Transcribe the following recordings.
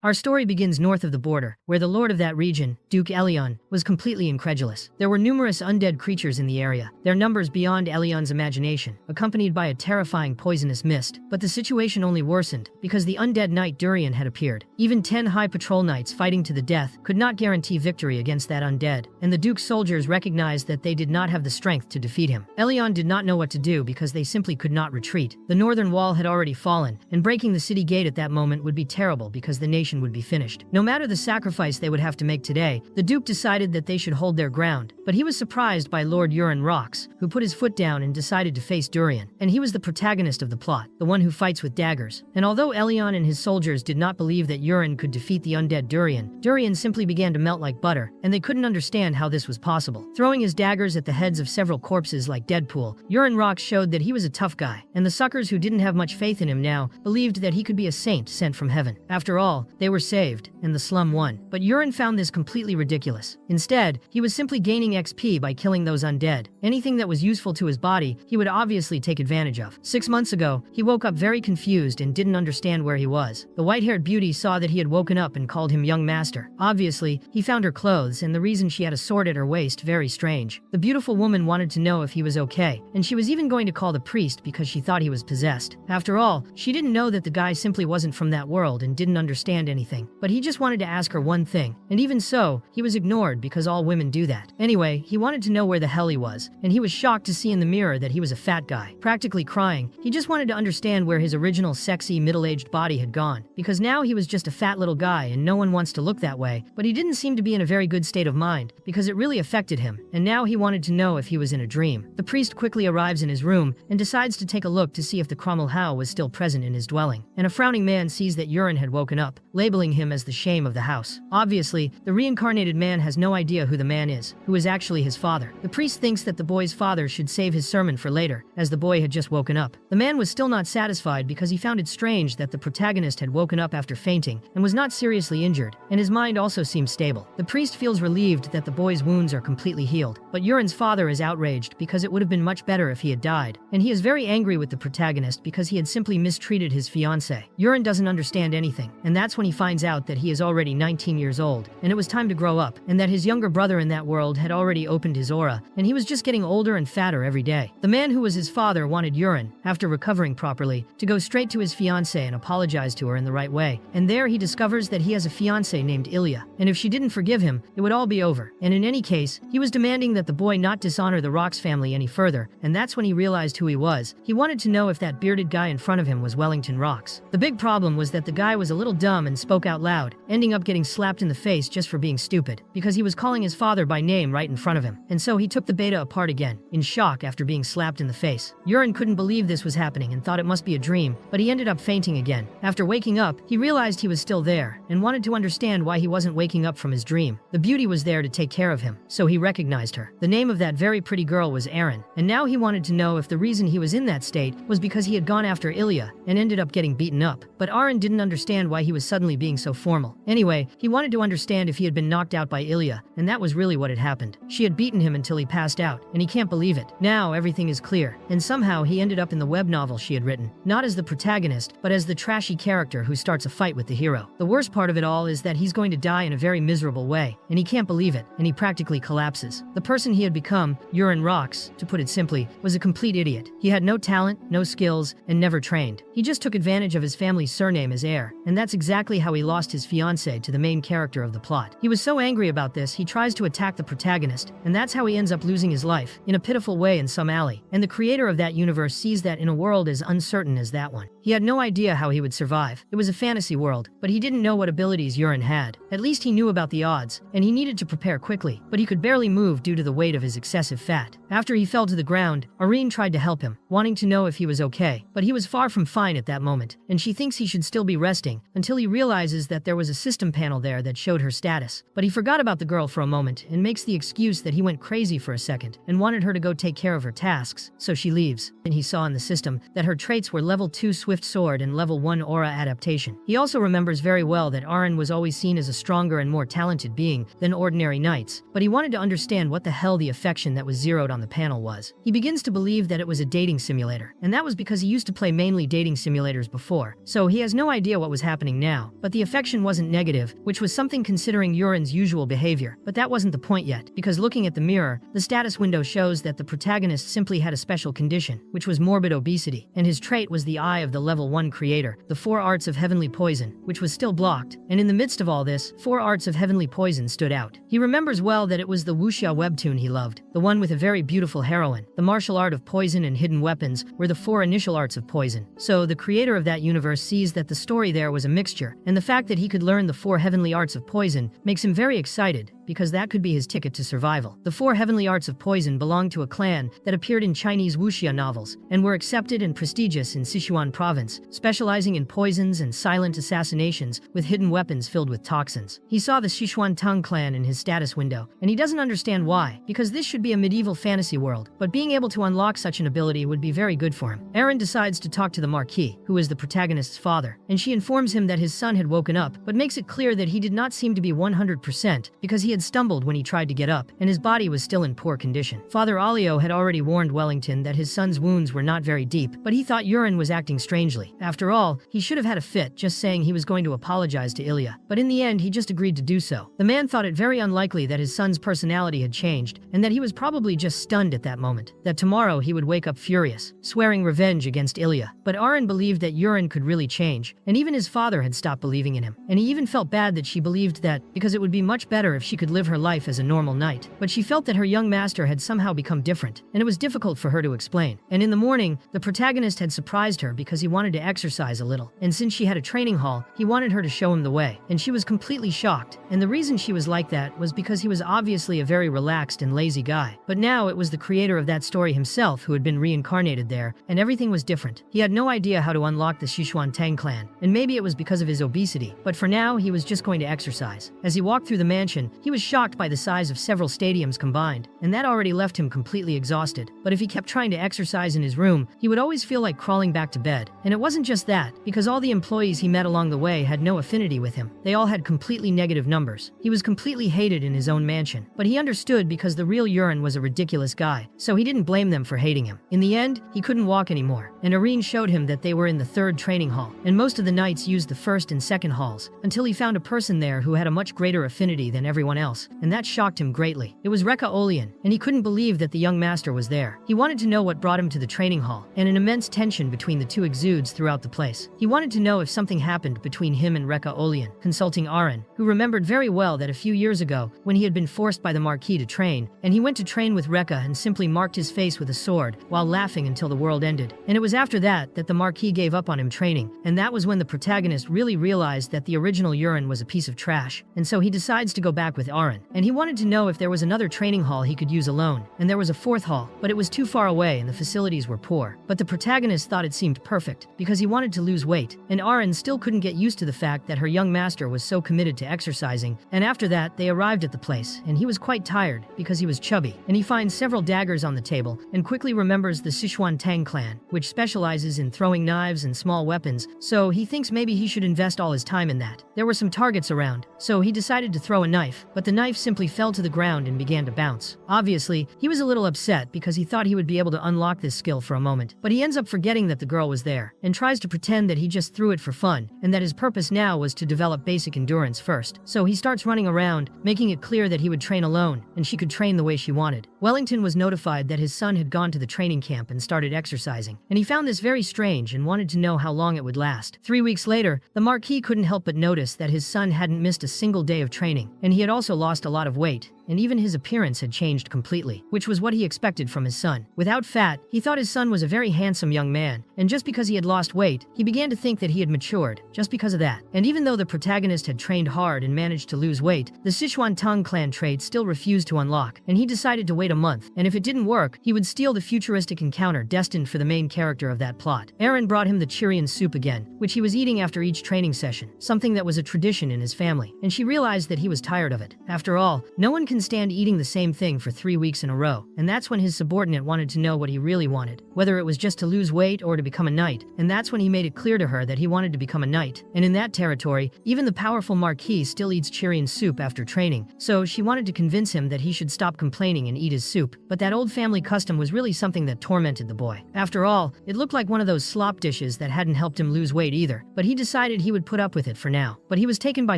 Our story begins north of the border, where the lord of that region, Duke Elion, was completely incredulous. There were numerous undead creatures in the area, their numbers beyond Elion's imagination, accompanied by a terrifying poisonous mist. But the situation only worsened, because the undead knight Durian had appeared. Even 10 high patrol knights fighting to the death could not guarantee victory against that undead, and the Duke's soldiers recognized that they did not have the strength to defeat him. Elion did not know what to do because they simply could not retreat. The northern wall had already fallen, and breaking the city gate at that moment would be terrible because the nation would be finished. No matter the sacrifice they would have to make today, the Duke decided that they should hold their ground, but he was surprised by Lord Urin Rox, who put his foot down and decided to face Durian. And he was the protagonist of the plot, the one who fights with daggers. And although Elion and his soldiers did not believe that Urin could defeat the undead Durian simply began to melt like butter, and they couldn't understand how this was possible. Throwing his daggers at the heads of several corpses like Deadpool, Urin Rox showed that he was a tough guy, and the suckers who didn't have much faith in him now believed that he could be a saint sent from heaven. After all, they were saved, and the slum won. But Urin found this completely ridiculous. Instead, he was simply gaining XP by killing those undead. Anything that was useful to his body, he would obviously take advantage of. 6 months ago, he woke up very confused and didn't understand where he was. The white-haired beauty saw that he had woken up and called him young master. Obviously, he found her clothes and the reason she had a sword at her waist very strange. The beautiful woman wanted to know if he was okay, and she was even going to call the priest because she thought he was possessed. After all, she didn't know that the guy simply wasn't from that world and didn't understand anything. But he just wanted to ask her one thing, and even so, he was ignored because all women do that. Anyway, he wanted to know where the hell he was, and he was shocked to see in the mirror that he was a fat guy. Practically crying, he just wanted to understand where his original sexy middle-aged body had gone, because now he was just a fat little guy and no one wants to look that way. But he didn't seem to be in a very good state of mind, because it really affected him, and now he wanted to know if he was in a dream. The priest quickly arrives in his room and decides to take a look to see if the Cromwell Howe was still present in his dwelling, and a frowning man sees that Urin had woken up, labeling him as the shame of the house. Obviously, the reincarnated man has no idea who the man is, who is actually his father. The priest thinks that the boy's father should save his sermon for later, as the boy had just woken up. The man was still not satisfied because he found it strange that the protagonist had woken up after fainting and was not seriously injured, and his mind also seemed stable. The priest feels relieved that the boy's wounds are completely healed, but Urin's father is outraged because it would have been much better if he had died, and he is very angry with the protagonist because he had simply mistreated his fiancée. Urin doesn't understand anything, and that's when he finds out that he is already 19 years old, and it was time to grow up, and that his younger brother in that world had already opened his aura, and he was just getting older and fatter every day. The man who was his father wanted Urin, after recovering properly, to go straight to his fiancée and apologize to her in the right way, and there he discovers that he has a fiancée named Ilya, and if she didn't forgive him, it would all be over. And in any case, he was demanding that the boy not dishonor the Rox family any further, and that's when he realized who he was. He wanted to know if that bearded guy in front of him was Wellington Rox. The big problem was that the guy was a little dumb and spoke out loud, ending up getting slapped in the face just for being stupid, because he was calling his father by name right in front of him. And so he took the beta apart again, in shock after being slapped in the face. Urin couldn't believe this was happening and thought it must be a dream, but he ended up fainting again. After waking up, he realized he was still there, and wanted to understand why he wasn't waking up from his dream. The beauty was there to take care of him, so he recognized her. The name of that very pretty girl was Erin, and now he wanted to know if the reason he was in that state was because he had gone after Ilya and ended up getting beaten up. But Aaron didn't understand why he was suddenly being so formal. Anyway, he wanted to understand if he had been knocked out by Ilya, and that was really what had happened. She had beaten him until he passed out, and he can't believe it. Now everything is clear, and somehow he ended up in the web novel she had written, not as the protagonist, but as the trashy character who starts a fight with the hero. The worst part of it all is that he's going to die in a very miserable way, and he can't believe it, and he practically collapses. The person he had become, Urin Rox, to put it simply, was a complete idiot. He had no talent, no skills, and never trained. He just took advantage of his family's surname as heir, and that's exactly how he lost his fiancée to the main character of the plot. He was so angry about this, he tries to attack the protagonist, and that's how he ends up losing his life, in a pitiful way in some alley. And the creator of that universe sees that in a world as uncertain as that one. He had no idea how he would survive. It was a fantasy world, but he didn't know what abilities Urin had. At least he knew about the odds, and he needed to prepare quickly, but he could barely move due to the weight of his excessive fat. After he fell to the ground, Irene tried to help him, wanting to know if he was okay, but he was far from fine at that moment, and she thinks he should still be resting, until he realizes that there was a system panel there that showed her status. But he forgot about the girl for a moment, and makes the excuse that he went crazy for a second, and wanted her to go take care of her tasks, so she leaves. And he saw in the system that her traits were level 2 Swift Sword and level 1 Aura Adaptation. He also remembers very well that Aaron was always seen as a stronger and more talented being than ordinary knights, but he wanted to understand what the hell the affection that was zeroed on the panel was. He begins to believe that it was a dating simulator, and that was because he used to play mainly dating simulators before, so he has no idea what was happening now. But the affection wasn't negative, which was something considering Urin's usual behavior. But that wasn't the point yet, because looking at the mirror, the status window shows that the protagonist simply had a special condition, which was morbid obesity, and his trait was the eye of the level 1 creator, the 4 arts of heavenly poison, which was still blocked. And in the midst of all this, 4 arts of heavenly poison stood out. He remembers well that it was the wuxia webtoon he loved, the one with a very beautiful heroine. The martial art of poison and hidden weapons were the 4 initial arts of poison. So the creator of that universe sees that the story there was a mixture, and the fact that he could learn the 4 heavenly arts of poison makes him very excited, because that could be his ticket to survival. The 4 heavenly arts of poison belonged to a clan that appeared in Chinese wuxia novels, and were accepted and prestigious in Sichuan province, specializing in poisons and silent assassinations with hidden weapons filled with toxins. He saw the Sichuan Tongue clan in his status window, and he doesn't understand why, because this should be a medieval fantasy world, but being able to unlock such an ability would be very good for him. Aaron decides to talk to the Marquis, who is the protagonist's father, and she informs him that his son had woken up, but makes it clear that he did not seem to be 100% because he had stumbled when he tried to get up, and his body was still in poor condition. Father Alio had already warned Wellington that his son's wounds were not very deep, but he thought Urin was acting strangely. After all, he should have had a fit just saying he was going to apologize to Ilya, but in the end he just agreed to do so. The man thought it very unlikely that his son's personality had changed, and that he was probably just stunned at that moment, that tomorrow he would wake up furious, swearing revenge against Ilya. But Aaron believed that Urin could really change, and even his father had stopped believing in him, and he even felt bad that she believed that, because it would be much better if she could live her life as a normal knight. But she felt that her young master had somehow become different, and it was difficult for her to explain. And in the morning, the protagonist had surprised her because he wanted to exercise a little, and since she had a training hall, he wanted her to show him the way, and she was completely shocked. And the reason she was like that was because he was obviously a very relaxed and lazy guy. But now it was the creator of that story himself who had been reincarnated there, and everything was different. He had no idea how to unlock the Sichuan Tang clan, and maybe it was because of his obesity, but for now he was just going to exercise. As he walked through the mansion, he was shocked by the size of several stadiums combined, and that already left him completely exhausted. But if he kept trying to exercise in his room, he would always feel like crawling back to bed. And it wasn't just that, because all the employees he met along the way had no affinity with him. They all had completely negative numbers. He was completely hated in his own mansion, but he understood because the real Urin was a ridiculous guy, so he didn't blame them for hating him. In the end, he couldn't walk anymore, and Irene showed him that they were in the 3rd training hall, and most of the knights used the 1st and 2nd halls, until he found a person there who had a much greater affinity than everyone else, and that shocked him greatly. It was Rekka Olian, and he couldn't believe that the young master was there. He wanted to know what brought him to the training hall, and an immense tension between the two exudes throughout the place. He wanted to know if something happened between him and Rekka Olian, consulting Aaron, who remembered very well that a few years ago, when he had been forced by the Marquis to train, and he went to train with Rekka and simply marked his face with a sword, while laughing until the world ended. And it was after that that the Marquis gave up on him training, and that was when the protagonist really realized that the original Urin was a piece of trash, and so he decides to go back with Aaron. And he wanted to know if there was another training hall he could use alone, and there was a 4th hall, but it was too far away and the facilities were poor. But the protagonist thought it seemed perfect, because he wanted to lose weight, and Aaron still couldn't get used to the fact that her young master was so committed to exercising. And after that, they arrived at the place, and he was quite tired, because he was chubby, and he finds several daggers on the table, and quickly remembers the Sichuan Tang clan, which specializes in throwing knives and small weapons, so he thinks maybe he should invest all his time in that. There were some targets around, so he decided to throw a knife, but the knife simply fell to the ground and began to bounce. Obviously, he was a little upset because he thought he would be able to unlock this skill for a moment, but he ends up forgetting that the girl was there, and tries to pretend that he just threw it for fun, and that his purpose now was to develop basic endurance first. So he starts running around, making it clear that he would train alone, and she could train the way she wanted. Wellington was notified that his son had gone to the training camp and started exercising, and he found this very strange and wanted to know how long it would last. 3 weeks later, the Marquis couldn't help but notice that his son hadn't missed a single day of training, and he had also lost a lot of weight, and even his appearance had changed completely, which was what he expected from his son. Without fat, he thought his son was a very handsome young man, and just because he had lost weight, he began to think that he had matured, just because of that. And even though the protagonist had trained hard and managed to lose weight, the Sichuan Tang clan trait still refused to unlock, and he decided to wait a month, and if it didn't work, he would steal the futuristic encounter destined for the main character of that plot. Aaron brought him the Chirian soup again, which he was eating after each training session, something that was a tradition in his family, and she realized that he was tired of it. After all, no one can Wellington stand eating the same thing for 3 weeks in a row, and that's when his subordinate wanted to know what he really wanted, whether it was just to lose weight or to become a knight, and that's when he made it clear to her that he wanted to become a knight. And in that territory, even the powerful Marquis still eats Chirian soup after training, so she wanted to convince him that he should stop complaining and eat his soup, but that old family custom was really something that tormented the boy. After all, it looked like one of those slop dishes that hadn't helped him lose weight either, but he decided he would put up with it for now. But he was taken by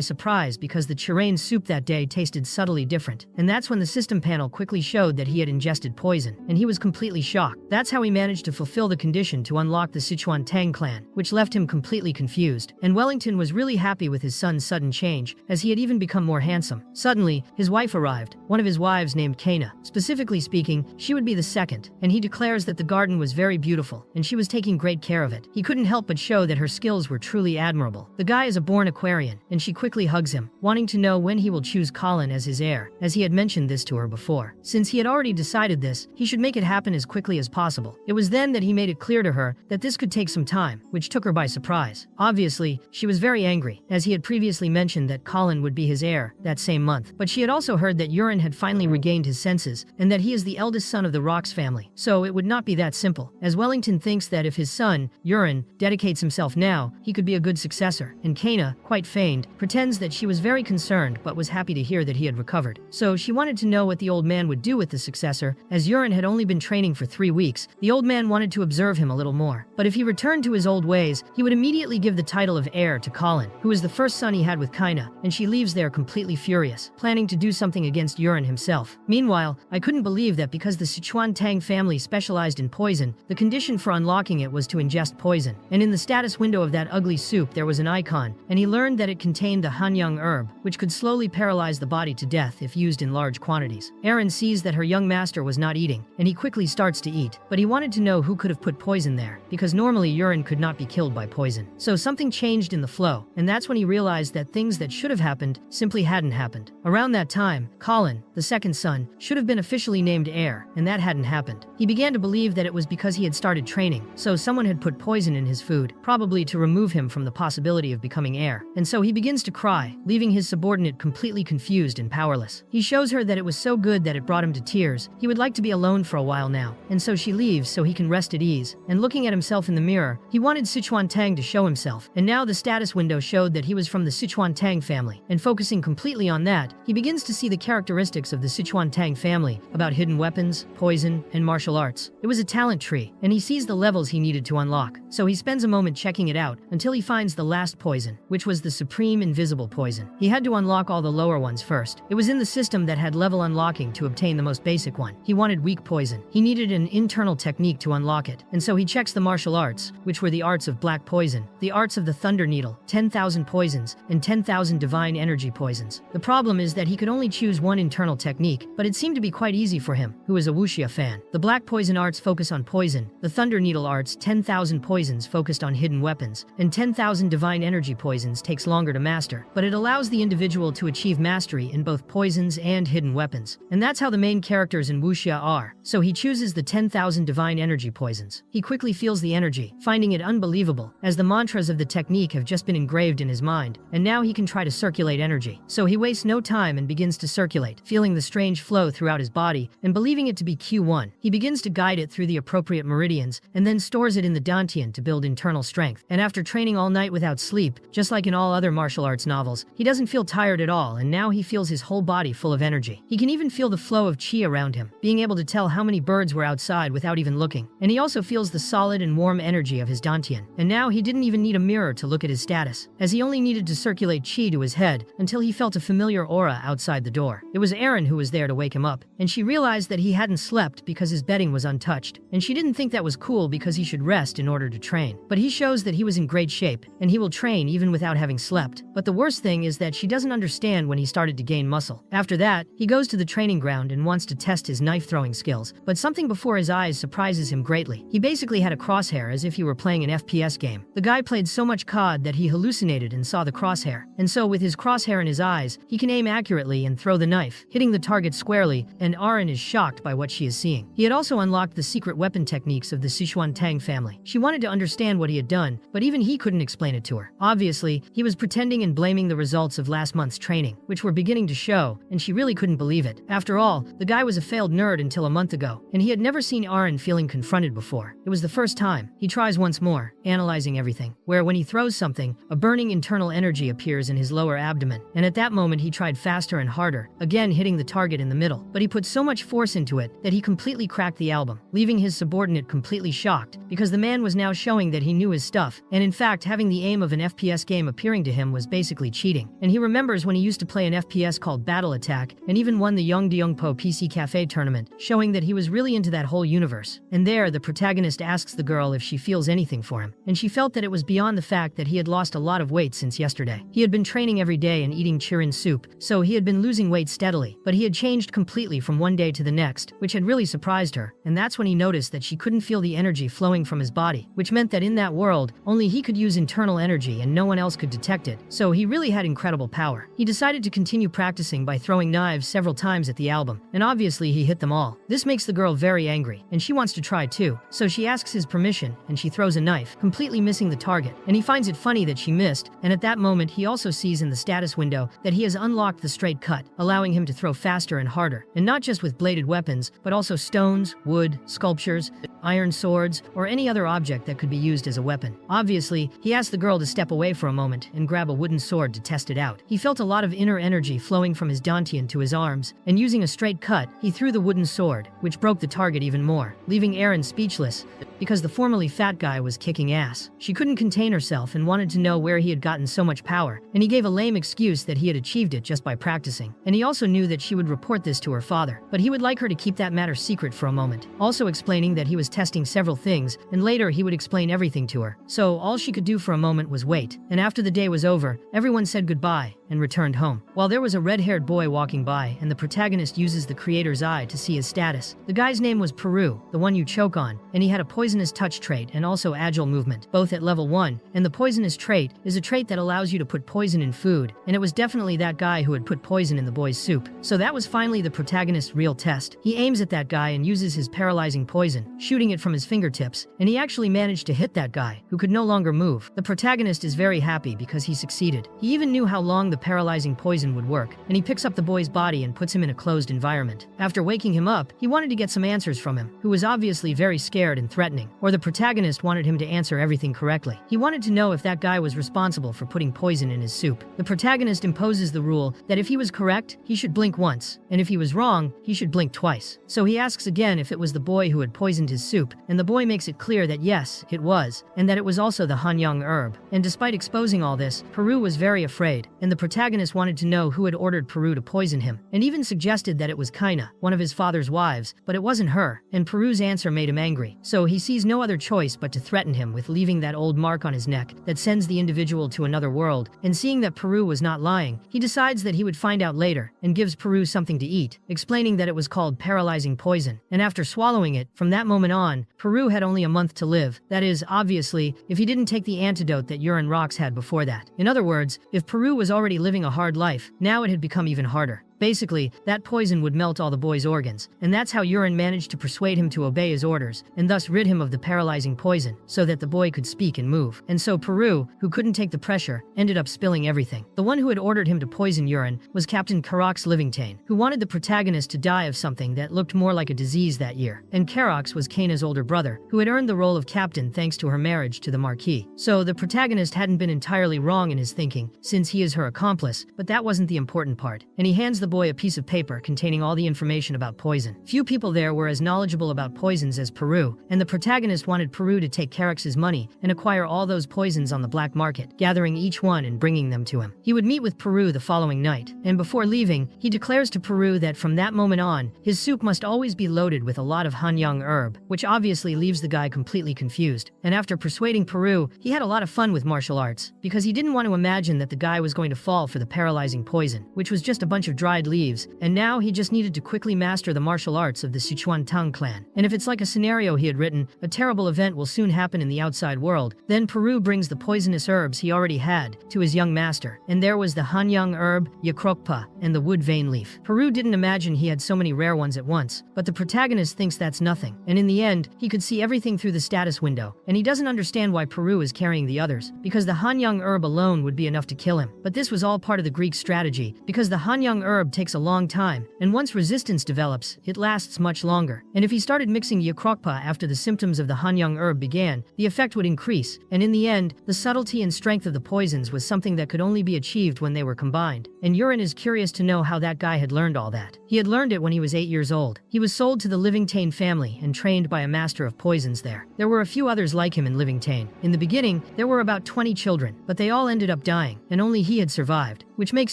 surprise because the Chirian soup that day tasted subtly different, and that's when the system panel quickly showed that he had ingested poison, and he was completely shocked. That's how he managed to fulfill the condition to unlock the Sichuan Tang clan, which left him completely confused, and Wellington was really happy with his son's sudden change, as he had even become more handsome. Suddenly, his wife arrived, one of his wives named Kana. Specifically speaking, she would be the second, and he declares that the garden was very beautiful, and she was taking great care of it. He couldn't help but show that her skills were truly admirable. The guy is a born Aquarian, and she quickly hugs him, wanting to know when he will choose Colin as his heir, as he had mentioned this to her before. Since he had already decided this, he should make it happen as quickly as possible. It was then that he made it clear to her that this could take some time, which took her by surprise. Obviously, she was very angry, as he had previously mentioned that Colin would be his heir that same month. But she had also heard that Urin had finally regained his senses, and that he is the eldest son of the Rocks family. So it would not be that simple, as Wellington thinks that if his son, Urin, dedicates himself now, he could be a good successor. And Kana, quite feigned, pretends that she was very concerned but was happy to hear that he had recovered. So she wanted to know what the old man would do with the successor, as Urin had only been training for 3 weeks. The old man wanted to observe him a little more, but if he returned to his old ways, he would immediately give the title of heir to Colin, who was the first son he had with Kaina, and she leaves there completely furious, planning to do something against Urin himself. Meanwhile, I couldn't believe that because the Sichuan Tang family specialized in poison, the condition for unlocking it was to ingest poison, and in the status window of that ugly soup there was an icon, and he learned that it contained the Hanyang herb, which could slowly paralyze the body to death if used in large quantities. Erin sees that her young master was not eating, and he quickly starts to eat, but he wanted to know who could have put poison there, because normally Urin could not be killed by poison. So something changed in the flow, and that's when he realized that things that should have happened simply hadn't happened. Around that time, Colin, the second son, should have been officially named heir, and that hadn't happened. He began to believe that it was because he had started training, so someone had put poison in his food, probably to remove him from the possibility of becoming heir. And so he begins to cry, leaving his subordinate completely confused and powerless. He shows her that it was so good that it brought him to tears. He would like to be alone for a while now, and so she leaves so he can rest at ease. And looking at himself in the mirror, he wanted Sichuan Tang to show himself, and now the status window showed that he was from the Sichuan Tang family, and focusing completely on that, he begins to see the characteristics of the Sichuan Tang family, about hidden weapons, poison, and martial arts. It was a talent tree, and he sees the levels he needed to unlock, so he spends a moment checking it out until he finds the last poison, which was the supreme invisible poison. He had to unlock all the lower ones first. It was in the system that had level unlocking to obtain the most basic one. He wanted weak poison. He needed an internal technique to unlock it, and so he checks the martial arts, which were the arts of black poison, the arts of the thunder needle, 10,000 poisons, and 10,000 divine energy poisons. The problem is that he could only choose one internal technique, but it seemed to be quite easy for him, who is a wuxia fan. The black poison arts focus on poison, the thunder needle arts 10,000 poisons focused on hidden weapons, and 10,000 divine energy poisons takes longer to master, but it allows the individual to achieve mastery in both poisons and hidden weapons. And that's how the main characters in wuxia are. So he chooses the 10,000 divine energy poisons. He quickly feels the energy, finding it unbelievable, as the mantras of the technique have just been engraved in his mind, and now he can try to circulate energy. So he wastes no time and begins to circulate, feeling the strange flow throughout his body, and believing it to be Q1. He begins to guide it through the appropriate meridians, and then stores it in the dantian to build internal strength. And after training all night without sleep, just like in all other martial arts novels, he doesn't feel tired at all, and now he feels his whole body full of energy. He can even feel the flow of chi around him, being able to tell how many birds were outside without even looking. And he also feels the solid and warm energy of his dantian. And now he didn't even need a mirror to look at his status, as he only needed to circulate chi to his head until he felt a familiar aura outside the door. It was Erin who was there to wake him up, and she realized that he hadn't slept because his bedding was untouched, and she didn't think that was cool because he should rest in order to train. But he shows that he was in great shape, and he will train even without having slept. But the worst thing is that she doesn't understand when he started to gain muscle. After that, he goes to the training ground and wants to test his knife-throwing skills, but something before his eyes surprises him greatly. He basically had a crosshair as if he were playing an FPS game. The guy played so much COD that he hallucinated and saw the crosshair, and so with his crosshair in his eyes, he can aim accurately and throw the knife, hitting the target squarely, and Arin is shocked by what she is seeing. He had also unlocked the secret weapon techniques of the Sichuan Tang family. She wanted to understand what he had done, but even he couldn't explain it to her. Obviously, he was pretending and blaming the results of last month's training, which were beginning to show, and she she really couldn't believe it. After all, the guy was a failed nerd until a month ago, and he had never seen Aaron feeling confronted before. It was the first time. He tries once more, analyzing everything, where when he throws something, a burning internal energy appears in his lower abdomen, and at that moment he tried faster and harder, again hitting the target in the middle. But he put so much force into it that he completely cracked the album, leaving his subordinate completely shocked, because the man was now showing that he knew his stuff, and in fact having the aim of an FPS game appearing to him was basically cheating. And he remembers when he used to play an FPS called Battle Attack, and even won the Yongdeongpo PC Cafe tournament, showing that he was really into that whole universe. And there, the protagonist asks the girl if she feels anything for him, and she felt that it was beyond the fact that he had lost a lot of weight since yesterday. He had been training every day and eating chirin soup, so he had been losing weight steadily, but he had changed completely from one day to the next, which had really surprised her, and that's when he noticed that she couldn't feel the energy flowing from his body, which meant that in that world, only he could use internal energy and no one else could detect it, so he really had incredible power. He decided to continue practicing by throwing knives several times at the album, and obviously he hit them all. This makes the girl very angry, and she wants to try too, so she asks his permission, and she throws a knife, completely missing the target, and he finds it funny that she missed, and at that moment he also sees in the status window that he has unlocked the straight cut, allowing him to throw faster and harder, and not just with bladed weapons, but also stones, wood, sculptures, iron swords, or any other object that could be used as a weapon. Obviously, he asked the girl to step away for a moment and grab a wooden sword to test it out. He felt a lot of inner energy flowing from his dantian to his arms, and using a straight cut, he threw the wooden sword, which broke the target even more, leaving Aaron speechless, because the formerly fat guy was kicking ass. She couldn't contain herself and wanted to know where he had gotten so much power, and he gave a lame excuse that he had achieved it just by practicing. And he also knew that she would report this to her father, but he would like her to keep that matter secret for a moment, also explaining that he was testing several things, and later he would explain everything to her. So all she could do for a moment was wait, and after the day was over, everyone said goodbye and returned home. While there was a red-haired boy walking by, and the protagonist uses the creator's eye to see his status. The guy's name was Peru, the one you choke on, and he had a poisonous touch trait and also agile movement, both at level 1, and the poisonous trait is a trait that allows you to put poison in food, and it was definitely that guy who had put poison in the boy's soup. So that was finally the protagonist's real test. He aims at that guy and uses his paralyzing poison, shooting it from his fingertips, and he actually managed to hit that guy, who could no longer move. The protagonist is very happy because he succeeded. He even knew how long the paralyzing poison would work, and he picks up the boy's body and puts him in a closed environment. After waking him up, he wanted to get some answers from him, who was obviously very scared and threatening, or the protagonist wanted him to answer everything correctly. He wanted to know if that guy was responsible for putting poison in his soup. The protagonist imposes the rule that if he was correct, he should blink once, and if he was wrong, he should blink twice. So he asks again if it was the boy who had poisoned his soup, and the boy makes it clear that yes, it was, and that it was also the Hanyang herb. And despite exposing all this, Peru was very afraid, and the protagonist wanted to know who had ordered Peru to poison him, and even suggested that it was Kaina, one of his father's wives, but it wasn't her, and Peru's answer made him angry. So he sees no other choice but to threaten him with leaving that old mark on his neck that sends the individual to another world, and seeing that Peru was not lying, he decides that he would find out later, and gives Peru something to eat, explaining that it was called paralyzing poison, and after swallowing it, from that moment on, Peru had only a month to live. That is, obviously, if he didn't take the antidote that Urine Rocks had before that. In other words, if Peru was already living a hard life, now it had become even harder. Basically, that poison would melt all the boy's organs, and that's how Urine managed to persuade him to obey his orders, and thus rid him of the paralyzing poison, so that the boy could speak and move. And so Peru, who couldn't take the pressure, ended up spilling everything. The one who had ordered him to poison Urine was Captain Karox Livingtane, who wanted the protagonist to die of something that looked more like a disease that year. And Karox was Kaina's older brother, who had earned the role of captain thanks to her marriage to the Marquis. So the protagonist hadn't been entirely wrong in his thinking, since he is her accomplice, but that wasn't the important part. And he hands the boy a piece of paper containing all the information about poison. Few people there were as knowledgeable about poisons as Peru, and the protagonist wanted Peru to take Karox's money and acquire all those poisons on the black market, gathering each one and bringing them to him. He would meet with Peru the following night, and before leaving, he declares to Peru that from that moment on, his soup must always be loaded with a lot of Hanyang herb, which obviously leaves the guy completely confused. And after persuading Peru, he had a lot of fun with martial arts, because he didn't want to imagine that the guy was going to fall for the paralyzing poison, which was just a bunch of dried leaves, and now he just needed to quickly master the martial arts of the Sichuan Tang clan. And if it's like a scenario he had written, a terrible event will soon happen in the outside world, then Peru brings the poisonous herbs he already had to his young master, and there was the Hanyang herb, Yakrokpa, and the wood vein leaf. Peru didn't imagine he had so many rare ones at once, but the protagonist thinks that's nothing, and in the end, he could see everything through the status window, and he doesn't understand why Peru is carrying the others, because the Hanyang herb alone would be enough to kill him. But this was all part of the Greek strategy, because the Hanyang herb herb takes a long time, and once resistance develops, it lasts much longer. And if he started mixing Yakrokpa after the symptoms of the Hanyang herb began, the effect would increase, and in the end, the subtlety and strength of the poisons was something that could only be achieved when they were combined. And Yurin is curious to know how that guy had learned all that. He had learned it when he was 8 years old. He was sold to the Livingtane family and trained by a master of poisons there. There were a few others like him in Livingtane. In the beginning, there were about 20 children, but they all ended up dying, and only he had survived, which makes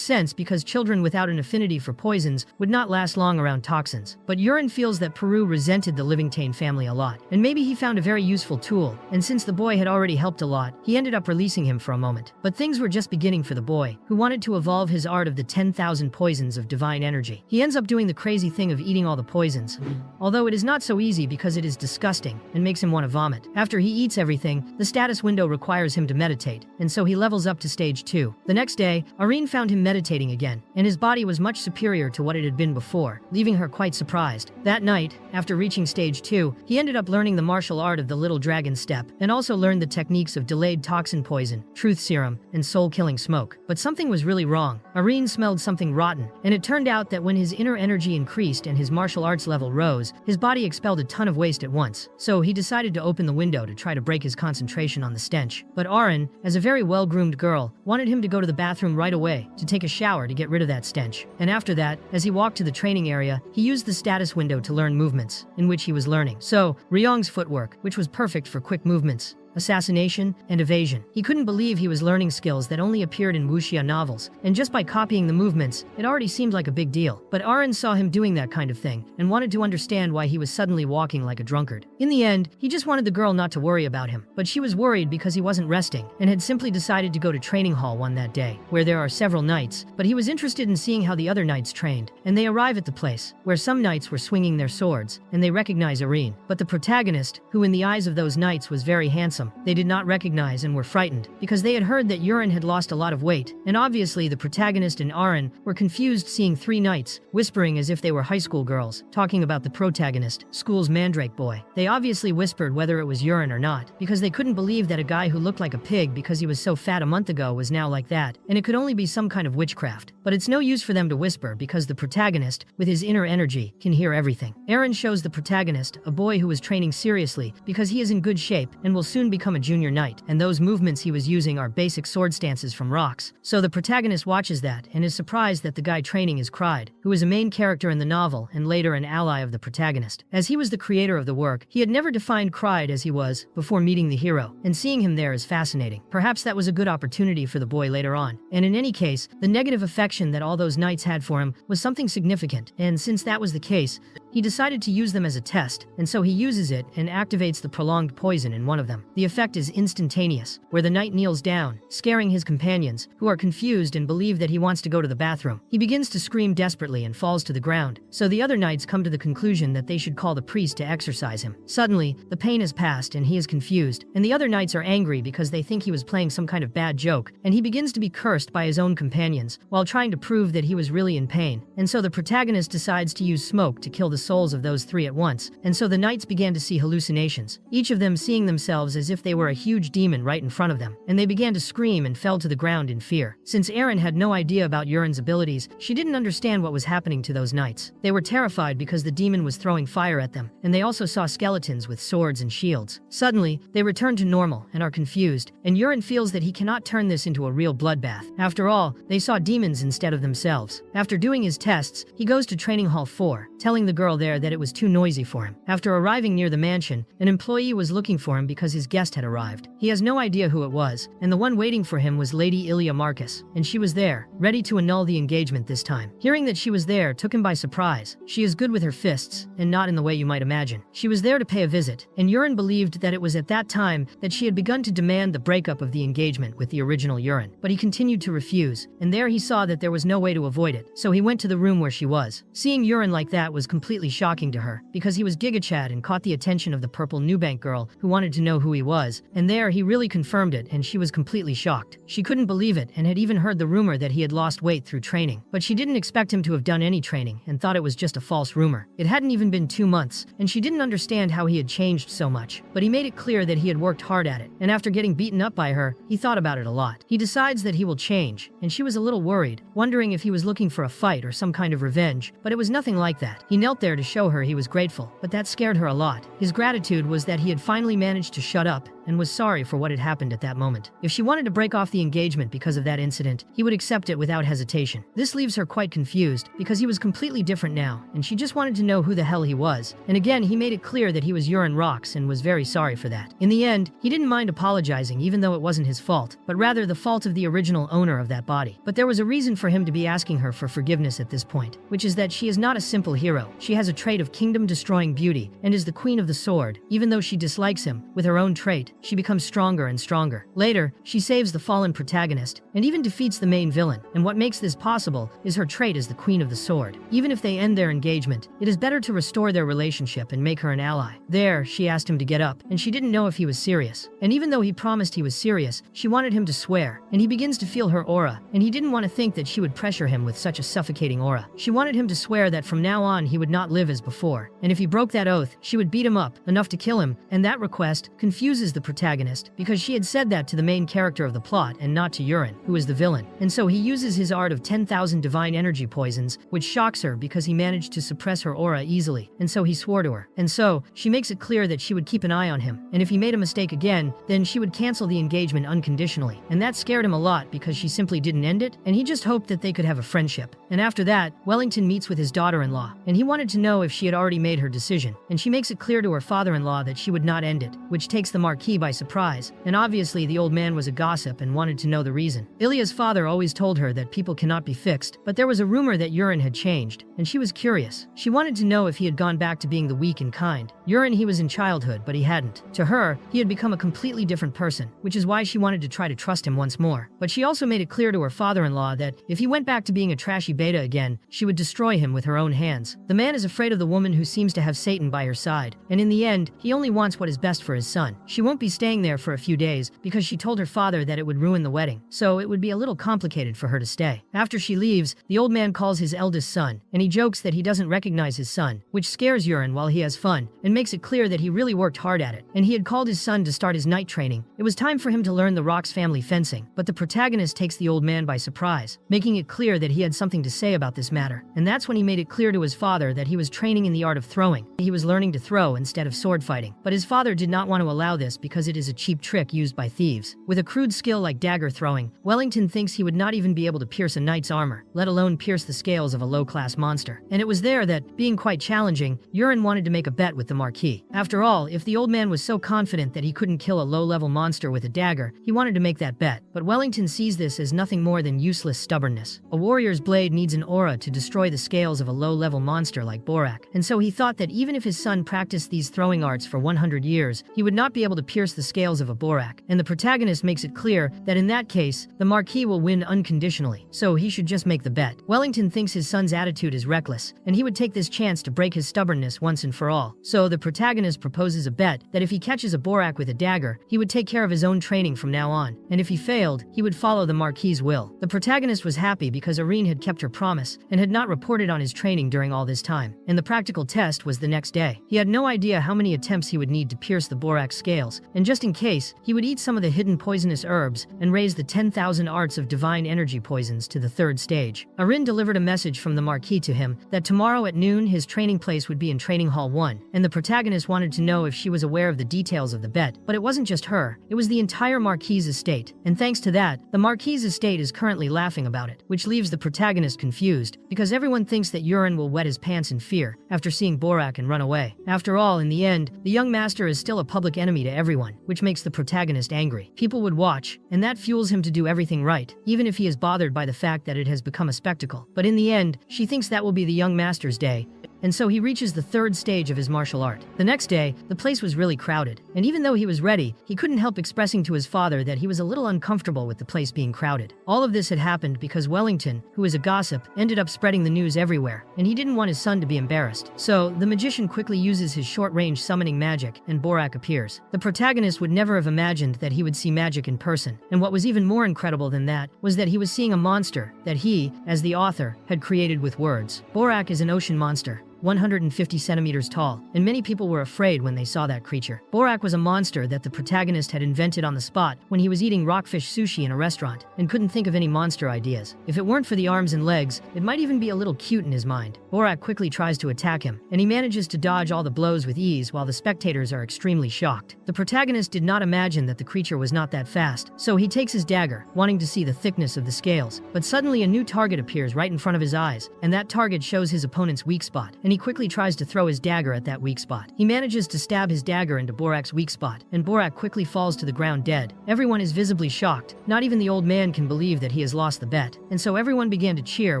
sense because children without an affinity for poisons would not last long around toxins. But Yurin feels that Peru resented the Livingtane family a lot, and maybe he found a very useful tool, and since the boy had already helped a lot, he ended up releasing him for a moment. But things were just beginning for the boy, who wanted to evolve his art of the 10,000 poisons of divine energy. He ends up doing the crazy thing of eating all the poisons, although it is not so easy because it is disgusting and makes him want to vomit. After he eats everything, the status window requires him to meditate, and so he levels up to stage 2. The next day, Irene found him meditating again, and his body was much superior to what it had been before, leaving her quite surprised. That night, after reaching stage 2, he ended up learning the martial art of the little dragon step, and also learned the techniques of delayed toxin poison, truth serum, and soul-killing smoke. But something was really wrong. Irene smelled something rotten, and it turned out that when his inner energy increased and his martial arts level rose, his body expelled a ton of waste at once. So he decided to open the window to try to break his concentration on the stench. But Arin, as a very well-groomed girl, wanted him to go to the bathroom right away to take a shower to get rid of that stench. And after that, as he walked to the training area, he used the status window to learn movements, in which he was learning. So, Ryong's footwork, which was perfect for quick movements, assassination, and evasion. He couldn't believe he was learning skills that only appeared in wuxia novels, and just by copying the movements, it already seemed like a big deal. But Arin saw him doing that kind of thing, and wanted to understand why he was suddenly walking like a drunkard. In the end, he just wanted the girl not to worry about him, but she was worried because he wasn't resting, and had simply decided to go to training hall 1 that day, where there are several knights, but he was interested in seeing how the other knights trained. And they arrive at the place, where some knights were swinging their swords, and they recognize Arin. But the protagonist, who in the eyes of those knights was very handsome, they did not recognize and were frightened, because they had heard that Yurin had lost a lot of weight, and obviously the protagonist and Arin were confused seeing 3 knights, whispering as if they were high school girls, talking about the protagonist, school's mandrake boy. They obviously whispered whether it was Yurin or not, because they couldn't believe that a guy who looked like a pig because he was so fat a month ago was now like that, and it could only be some kind of witchcraft. But it's no use for them to whisper because the protagonist, with his inner energy, can hear everything. Aaron shows the protagonist, a boy who was training seriously, because he is in good shape and will soon become a junior knight, and those movements he was using are basic sword stances from rocks. So the protagonist watches that and is surprised that the guy training is Cried, who is a main character in the novel and later an ally of the protagonist. As he was the creator of the work, he had never defined Cried as he was before meeting the hero, and seeing him there is fascinating. Perhaps that was a good opportunity for the boy later on. And in any case, the negative affection that all those knights had for him was something significant, and since that was the case, he decided to use them as a test, and so he uses it and activates the prolonged poison in one of them. The effect is instantaneous, where the knight kneels down, scaring his companions, who are confused and believe that he wants to go to the bathroom. He begins to scream desperately and falls to the ground, so the other knights come to the conclusion that they should call the priest to exorcise him. Suddenly, the pain has passed and he is confused, and the other knights are angry because they think he was playing some kind of bad joke, and he begins to be cursed by his own companions, while trying to prove that he was really in pain. And so the protagonist decides to use smoke to kill the souls of those 3 at once, and so the knights began to see hallucinations, each of them seeing themselves as if they were a huge demon right in front of them, and they began to scream and fell to the ground in fear. Since Aaron had no idea about Yurin's abilities, she didn't understand what was happening to those knights. They were terrified because the demon was throwing fire at them, and they also saw skeletons with swords and shields. Suddenly, they return to normal and are confused, and Yurin feels that he cannot turn this into a real bloodbath. After all, they saw demons instead of themselves. After doing his tests, he goes to Training Hall 4, telling the girl there that it was too noisy for him. After arriving near the mansion, an employee was looking for him because his guest had arrived. He has no idea who it was, and the one waiting for him was Lady Ilya Marcus, and she was there, ready to annul the engagement this time. Hearing that she was there took him by surprise. She is good with her fists, and not in the way you might imagine. She was there to pay a visit, and Yurin believed that it was at that time that she had begun to demand the breakup of the engagement with the original Yurin. But he continued to refuse, and there he saw that there was no way to avoid it, so he went to the room where she was. Seeing Yurin like that was completely completely shocking to her, because he was Giga Chad and caught the attention of the purple Nubank girl who wanted to know who he was, and there he really confirmed it, and she was completely shocked. She couldn't believe it and had even heard the rumor that he had lost weight through training, but she didn't expect him to have done any training and thought it was just a false rumor. It hadn't even been 2 months, and she didn't understand how he had changed so much, but he made it clear that he had worked hard at it, and after getting beaten up by her, he thought about it a lot. He decides that he will change, and she was a little worried, wondering if he was looking for a fight or some kind of revenge, but it was nothing like that. He knelt there to show her he was grateful, but that scared her a lot. His gratitude was that he had finally managed to shut up and was sorry for what had happened at that moment. If she wanted to break off the engagement because of that incident, he would accept it without hesitation. This leaves her quite confused, because he was completely different now, and she just wanted to know who the hell he was. And again, he made it clear that he was Urine Rocks and was very sorry for that. In the end, he didn't mind apologizing even though it wasn't his fault, but rather the fault of the original owner of that body. But there was a reason for him to be asking her for forgiveness at this point, which is that she is not a simple hero. She has a trait of kingdom-destroying beauty and is the queen of the sword. Even though she dislikes him, with her own trait, she becomes stronger and stronger. Later, she saves the fallen protagonist and even defeats the main villain, and what makes this possible is her trait as the queen of the sword. Even if they end their engagement, it is better to restore their relationship and make her an ally. There, she asked him to get up, and she didn't know if he was serious. And even though he promised he was serious, she wanted him to swear, and he begins to feel her aura, and he didn't want to think that she would pressure him with such a suffocating aura. She wanted him to swear that from now on he would not live as before, and if he broke that oath, she would beat him up, enough to kill him, and that request confuses the protagonist, because she had said that to the main character of the plot and not to Urine, who is the villain. And so he uses his art of 10,000 divine energy poisons, which shocks her because he managed to suppress her aura easily, and so he swore to her. And so, she makes it clear that she would keep an eye on him, and if he made a mistake again, then she would cancel the engagement unconditionally. And that scared him a lot because she simply didn't end it, and he just hoped that they could have a friendship. And after that, Wellington meets with his daughter-in-law, and he wanted to know if she had already made her decision, and she makes it clear to her father-in-law that she would not end it, which takes the Marquis by surprise, and obviously the old man was a gossip and wanted to know the reason. Ilya's father always told her that people cannot be fixed, but there was a rumor that Urine had changed, and she was curious. She wanted to know if he had gone back to being the weak and kind. Urine he was in childhood, but he hadn't. To her, he had become a completely different person, which is why she wanted to try to trust him once more. But she also made it clear to her father-in-law that if he went back to being a trashy beta again, she would destroy him with her own hands. The man is afraid of the woman who seems to have Satan by her side, and in the end, he only wants what is best for his son. She won't be staying there for a few days because she told her father that it would ruin the wedding, so it would be a little complicated for her to stay. After she leaves, the old man calls his eldest son, and he jokes that he doesn't recognize his son, which scares Urine while he has fun, and makes it clear that he really worked hard at it, and he had called his son to start his night training. It was time for him to learn the Rocks family fencing, but the protagonist takes the old man by surprise, making it clear that he had something to say about this matter, and that's when he made it clear to his father that he was training in the art of throwing. He was learning to throw instead of sword fighting, but his father did not want to allow this because it is a cheap trick used by thieves. With a crude skill like dagger throwing, Wellington thinks he would not even be able to pierce a knight's armor, let alone pierce the scales of a low-class monster. And it was there that, being quite challenging, Urine wanted to make a bet with the Marquis. After all, if the old man was so confident that he couldn't kill a low-level monster with a dagger, he wanted to make that bet. But Wellington sees this as nothing more than useless stubbornness. A warrior's blade needs an aura to destroy the scales of a low-level monster like Borak, and so he thought that even if his son practiced these throwing arts for 100 years, he would not be able to pierce the scales of a Borak. And the protagonist makes it clear that in that case, the Marquis will win unconditionally, so he should just make the bet. Wellington thinks his son's attitude is reckless, and he would take this chance to break his stubbornness once and for all. So the protagonist proposes a bet that if he catches a Borak with a dagger, he would take care of his own training from now on, and if he failed, he would follow the Marquis' will. The protagonist was happy because Irene had kept her promise and had not reported on his training during all this time, and the practical test was the next day. He had no idea how many attempts he would need to pierce the Borak's scales, and just in case, he would eat some of the hidden poisonous herbs and raise the 10,000 arts of divine energy poisons to the 3rd stage. Irene delivered a message from the Marquis to him that tomorrow at noon his training place would be in Training Hall 1, and the protagonist wanted to know if she was aware of the details of the bet, but it wasn't just her, it was the entire Marquis' estate, and thanks to that, the Marquis' estate is currently laughing about it, which leaves the protagonist confused, because everyone thinks that Urine will wet his pants in fear after seeing Borak and run away. After all, in the end, the young master is still a public enemy to everyone, which makes the protagonist angry. People would watch, and that fuels him to do everything right, even if he is bothered by the fact that it has become a spectacle. But in the end, she thinks that will be the young master's day. and so he reaches the third stage of his martial art. The next day, the place was really crowded, and even though he was ready, he couldn't help expressing to his father that he was a little uncomfortable with the place being crowded. All of this had happened because Wellington, who is a gossip, ended up spreading the news everywhere, and he didn't want his son to be embarrassed. So, the magician quickly uses his short-range summoning magic, and Borak appears. The protagonist would never have imagined that he would see magic in person, and what was even more incredible than that was that he was seeing a monster that he, as the author, had created with words. Borak is an ocean monster, 150 centimeters tall, and many people were afraid when they saw that creature. Borak was a monster that the protagonist had invented on the spot when he was eating rockfish sushi in a restaurant and couldn't think of any monster ideas. If it weren't for the arms and legs, it might even be a little cute in his mind. Borak quickly tries to attack him, and he manages to dodge all the blows with ease while the spectators are extremely shocked. The protagonist did not imagine that the creature was not that fast, so he takes his dagger, wanting to see the thickness of the scales, but suddenly a new target appears right in front of his eyes, and that target shows his opponent's weak spot, and he quickly tries to throw his dagger at that weak spot. He manages to stab his dagger into Borak's weak spot, and Borak quickly falls to the ground dead. Everyone is visibly shocked. Not even the old man can believe that he has lost the bet, and so everyone began to cheer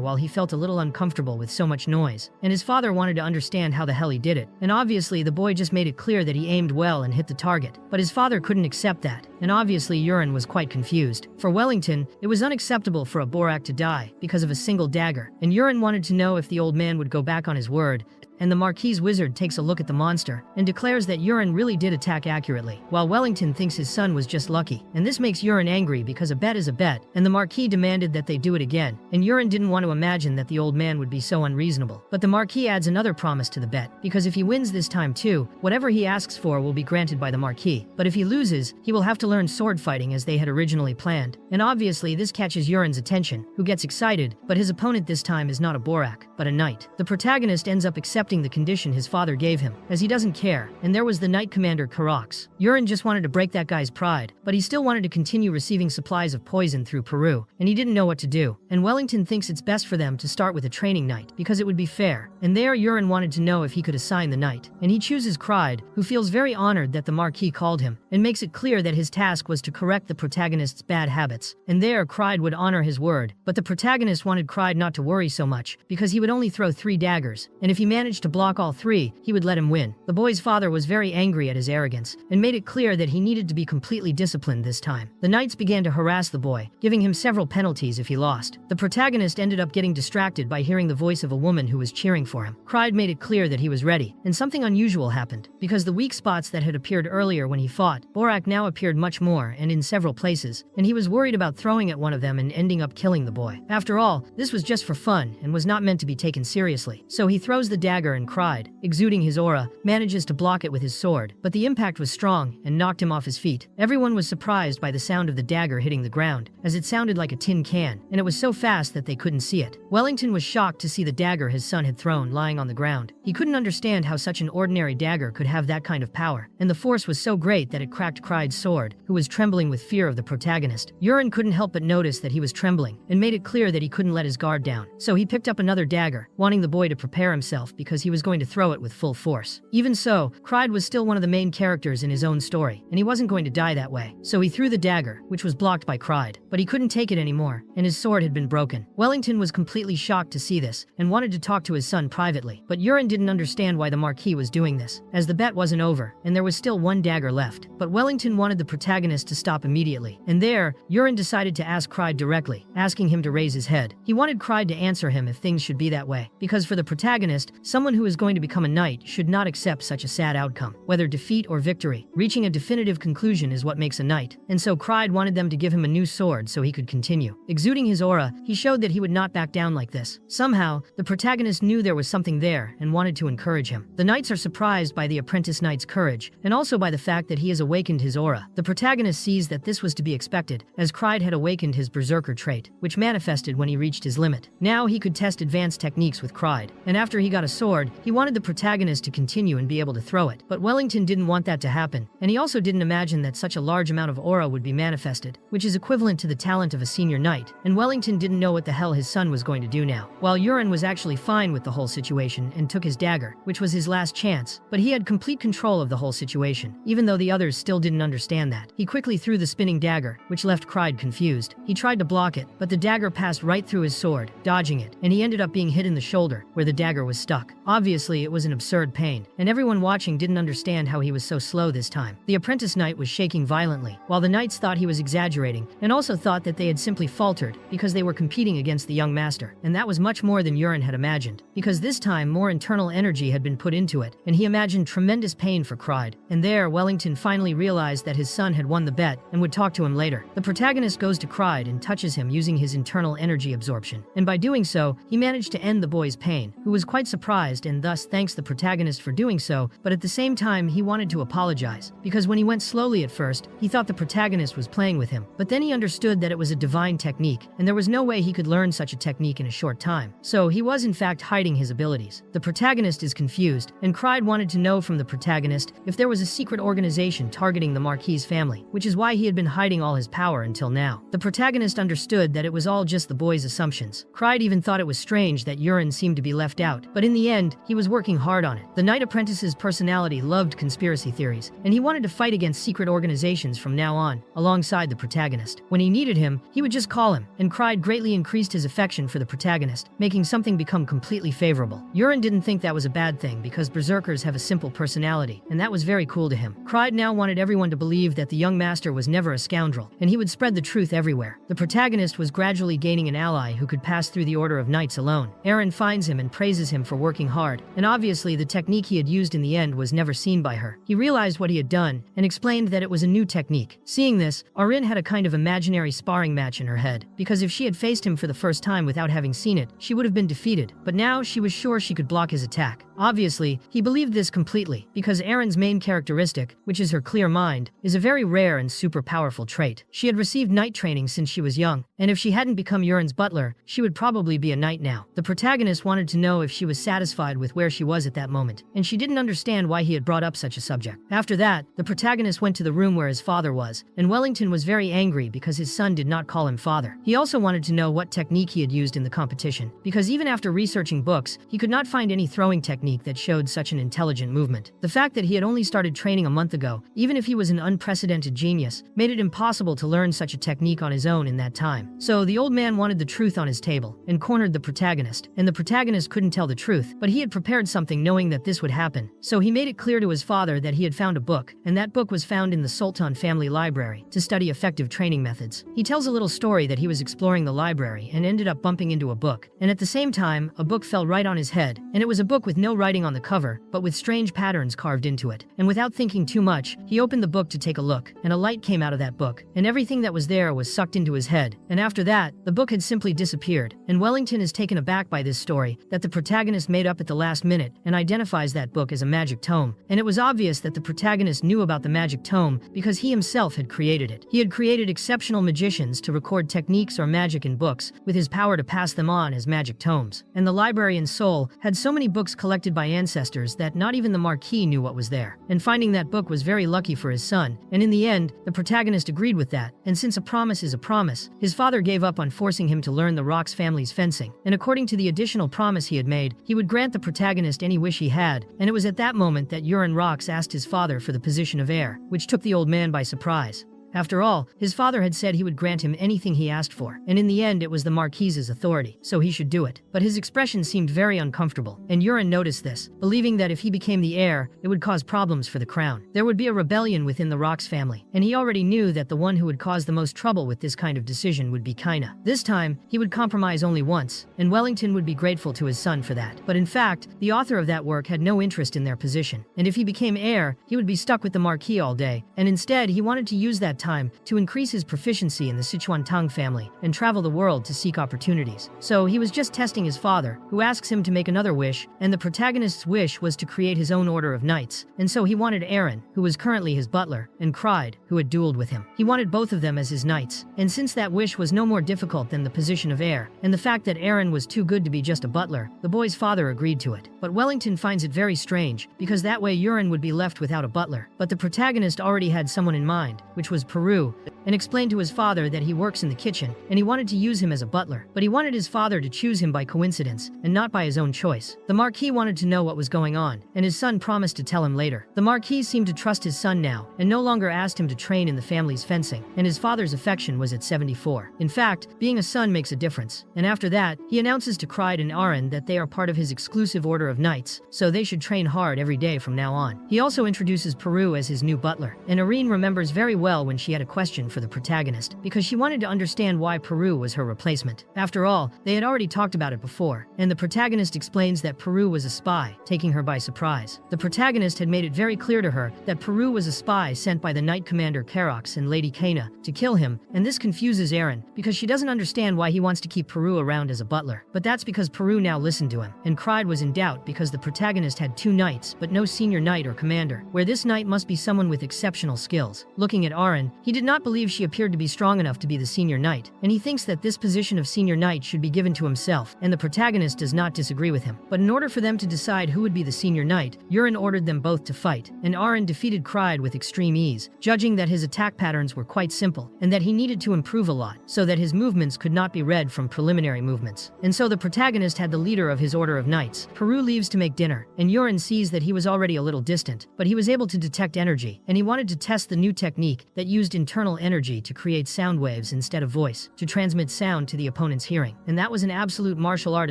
while he felt a little uncomfortable with so much noise. And his father wanted to understand how the hell he did it, and obviously the boy just made it clear that he aimed well and hit the target, but his father couldn't accept that, and obviously Urin was quite confused. For Wellington, it was unacceptable for a Borak to die because of a single dagger, and Urin wanted to know if the old man would go back on his word. And the Marquis wizard takes a look at the monster and declares that Urin really did attack accurately, while Wellington thinks his son was just lucky. And this makes Urin angry because a bet is a bet, and the Marquis demanded that they do it again, and Urin didn't want to imagine that the old man would be so unreasonable. But the Marquis adds another promise to the bet, because if he wins this time too, whatever he asks for will be granted by the Marquis. But if he loses, he will have to learn sword fighting as they had originally planned. And obviously this catches Urin's attention, who gets excited, but his opponent this time is not a Borak, but a knight. The protagonist ends up accepting the condition his father gave him, as he doesn't care, and there was the knight commander Karox. Urin just wanted to break that guy's pride, but he still wanted to continue receiving supplies of poison through Peru, and he didn't know what to do. And Wellington thinks it's best for them to start with a training knight, because it would be fair. And there Urin wanted to know if he could assign the knight, and he chooses Cried, who feels very honored that the Marquis called him, and makes it clear that his task was to correct the protagonist's bad habits. And there Cried would honor his word, but the protagonist wanted Cried not to worry so much, because he would only throw 3 daggers, and if he managed to block all 3, he would let him win. The boy's father was very angry at his arrogance, and made it clear that he needed to be completely disciplined this time. The knights began to harass the boy, giving him several penalties if he lost. The protagonist ended up getting distracted by hearing the voice of a woman who was cheering for him. Cried made it clear that he was ready, and something unusual happened, because the weak spots that had appeared earlier when he fought, Borak now appeared much more and in several places, and he was worried about throwing at one of them and ending up killing the boy. After all, this was just for fun and was not meant to be taken seriously. So he throws the dagger and Cried, exuding his aura, manages to block it with his sword, but the impact was strong and knocked him off his feet. Everyone was surprised by the sound of the dagger hitting the ground, as it sounded like a tin can, and it was so fast that they couldn't see it. Wellington was shocked to see the dagger his son had thrown lying on the ground. He couldn't understand how such an ordinary dagger could have that kind of power, and the force was so great that it cracked Cried's sword, who was trembling with fear of the protagonist. Urin couldn't help but notice that he was trembling, and made it clear that he couldn't let his guard down. So he picked up another dagger, wanting the boy to prepare himself because he was going to throw it with full force. Even so, Cried was still one of the main characters in his own story, and he wasn't going to die that way. So he threw the dagger, which was blocked by Cried, but he couldn't take it anymore, and his sword had been broken. Wellington was completely shocked to see this, and wanted to talk to his son privately, but Urin didn't understand why the Marquis was doing this, as the bet wasn't over, and there was still 1 dagger left. But Wellington wanted the protagonist to stop immediately, and there, Urin decided to ask Cried directly, asking him to raise his head. He wanted Cried to answer him if things should be that way, because for the protagonist, someone who is going to become a knight should not accept such a sad outcome, whether defeat or victory. Reaching a definitive conclusion is what makes a knight, and so Cried wanted them to give him a new sword so he could continue. Exuding his aura, he showed that he would not back down like this. Somehow, the protagonist knew there was something there and wanted to encourage him. The knights are surprised by the apprentice knight's courage, and also by the fact that he has awakened his aura. The protagonist sees that this was to be expected, as Cried had awakened his berserker trait, which manifested when he reached his limit. Now he could test advanced techniques with Cried, and after he got a sword, he wanted the protagonist to continue and be able to throw it. But Wellington didn't want that to happen, and he also didn't imagine that such a large amount of aura would be manifested, which is equivalent to the talent of a senior knight, and Wellington didn't know what the hell his son was going to do now. While Urin was actually fine with the whole situation and took his dagger, which was his last chance, but he had complete control of the whole situation, even though the others still didn't understand that. He quickly threw the spinning dagger, which left Cried confused. He tried to block it, but the dagger passed right through his sword, dodging it, and he ended up being hit in the shoulder, where the dagger was stuck. Obviously, it was an absurd pain, and everyone watching didn't understand how he was so slow this time. The apprentice knight was shaking violently, while the knights thought he was exaggerating, and also thought that they had simply faltered because they were competing against the young master. And that was much more than Yurin had imagined, because this time more internal energy had been put into it, and he imagined tremendous pain for Cried. And there, Wellington finally realized that his son had won the bet and would talk to him later. The protagonist goes to Cried and touches him using his internal energy absorption, and by doing so, he managed to end the boy's pain, who was quite surprised and thus thanks the protagonist for doing so, but at the same time he wanted to apologize, because when he went slowly at first, he thought the protagonist was playing with him, but then he understood that it was a divine technique, and there was no way he could learn such a technique in a short time. So he was in fact hiding his abilities. The protagonist is confused, and Cried wanted to know from the protagonist if there was a secret organization targeting the Marquis family, which is why he had been hiding all his power until now. The protagonist understood that it was all just the boy's assumptions. Cried even thought it was strange that Yurin seemed to be left out, but in the end, he was working hard on it. The knight apprentice's personality loved conspiracy theories, and he wanted to fight against secret organizations from now on, alongside the protagonist. When he needed him, he would just call him, and Cried greatly increased his affection for the protagonist, making something become completely favorable. Yurin didn't think that was a bad thing because berserkers have a simple personality, and that was very cool to him. Cried now wanted everyone to believe that the young master was never a scoundrel, and he would spread the truth everywhere. The protagonist was gradually gaining an ally who could pass through the Order of Knights alone. Eren finds him and praises him for working hard, and obviously the technique he had used in the end was never seen by her. He realized what he had done and explained that it was a new technique. Seeing this, Arin had a kind of imaginary sparring match in her head, because if she had faced him for the first time without having seen it, she would have been defeated, but now she was sure she could block his attack. Obviously, he believed this completely, because Eren's main characteristic, which is her clear mind, is a very rare and super powerful trait. She had received knight training since she was young, and if she hadn't become Yurin's butler, she would probably be a knight now. The protagonist wanted to know if she was satisfied with where she was at that moment, and she didn't understand why he had brought up such a subject. After that, the protagonist went to the room where his father was, and Wellington was very angry because his son did not call him father. He also wanted to know what technique he had used in the competition, because even after researching books, he could not find any throwing technique that showed such an intelligent movement. The fact that he had only started training a month ago, even if he was an unprecedented genius, made it impossible to learn such a technique on his own in that time. So the old man wanted the truth on his table, and cornered the protagonist, and the protagonist couldn't tell the truth, but he had prepared something knowing that this would happen. So he made it clear to his father that he had found a book, and that book was found in the Sultan family library, to study effective training methods. He tells a little story that he was exploring the library and ended up bumping into a book, and at the same time, a book fell right on his head, and it was a book with no writing on the cover, but with strange patterns carved into it. And without thinking too much, he opened the book to take a look, and a light came out of that book, and everything that was there was sucked into his head. And after that, the book had simply disappeared, and Wellington is taken aback by this story that the protagonist made up at the last minute, and identifies that book as a magic tome. And it was obvious that the protagonist knew about the magic tome because he himself had created it. He had created exceptional magicians to record techniques or magic in books, with his power to pass them on as magic tomes. And the librarian's soul had so many books collected by ancestors that not even the Marquis knew what was there. And finding that book was very lucky for his son, and in the end, the protagonist agreed with that, and since a promise is a promise, his father gave up on forcing him to learn the Rox family's fencing, and according to the additional promise he had made, he would grant the protagonist any wish he had, and it was at that moment that Yurin Rox asked his father for the position of heir, which took the old man by surprise. After all, his father had said he would grant him anything he asked for, and in the end it was the Marquis's authority, so he should do it. But his expression seemed very uncomfortable, and Yurin noticed this, believing that if he became the heir, it would cause problems for the crown. There would be a rebellion within the Rox family, and he already knew that the one who would cause the most trouble with this kind of decision would be Kaina. This time, he would compromise only once, and Wellington would be grateful to his son for that. But in fact, the author of that work had no interest in their position, and if he became heir, he would be stuck with the Marquis all day, and instead he wanted to use that time to increase his proficiency in the Sichuan Tang family and travel the world to seek opportunities. So he was just testing his father, who asks him to make another wish, and the protagonist's wish was to create his own order of knights, and so he wanted Eren, who was currently his butler, and Cried, who had dueled with him. He wanted both of them as his knights, and since that wish was no more difficult than the position of heir, and the fact that Eren was too good to be just a butler, the boy's father agreed to it. But Wellington finds it very strange, because that way Yurin would be left without a butler. But the protagonist already had someone in mind, which was Peru and explained to his father that he works in the kitchen and he wanted to use him as a butler, but he wanted his father to choose him by coincidence and not by his own choice. The Marquis wanted to know what was going on, and his son promised to tell him later. The Marquis seemed to trust his son now and no longer asked him to train in the family's fencing, and his father's affection was at 74. In fact, being a son makes a difference, and after that, he announces to Clyde and Aaron that they are part of his exclusive order of knights, so they should train hard every day from now on. He also introduces Peru as his new butler, and Irene remembers very well when she had a question for the protagonist, because she wanted to understand why Peru was her replacement. After all, they had already talked about it before, and the protagonist explains that Peru was a spy, taking her by surprise. The protagonist had made it very clear to her that Peru was a spy sent by the Knight Commander Karox and Lady Kana to kill him, and this confuses Aaron, because she doesn't understand why he wants to keep Peru around as a butler. But that's because Peru now listened to him, and Clyde was in doubt because the protagonist had 2 knights, but no senior knight or commander, where this knight must be someone with exceptional skills. Looking at Aaron, he did not believe she appeared to be strong enough to be the senior knight, and he thinks that this position of senior knight should be given to himself, and the protagonist does not disagree with him. But in order for them to decide who would be the senior knight, Aaron ordered them both to fight, and Aaron defeated Clyde with extreme ease, judging that his attack patterns were quite simple, and that he needed to improve a lot, so that his movements could not be read from preliminary movements. And so the protagonist had the leader of his order of knights. Peru leaves to make dinner, and Aaron sees that he was already a little distant, but he was able to detect energy, and he wanted to test the new technique that used internal energy to create sound waves instead of voice, to transmit sound to the opponent's hearing. And that was an absolute martial art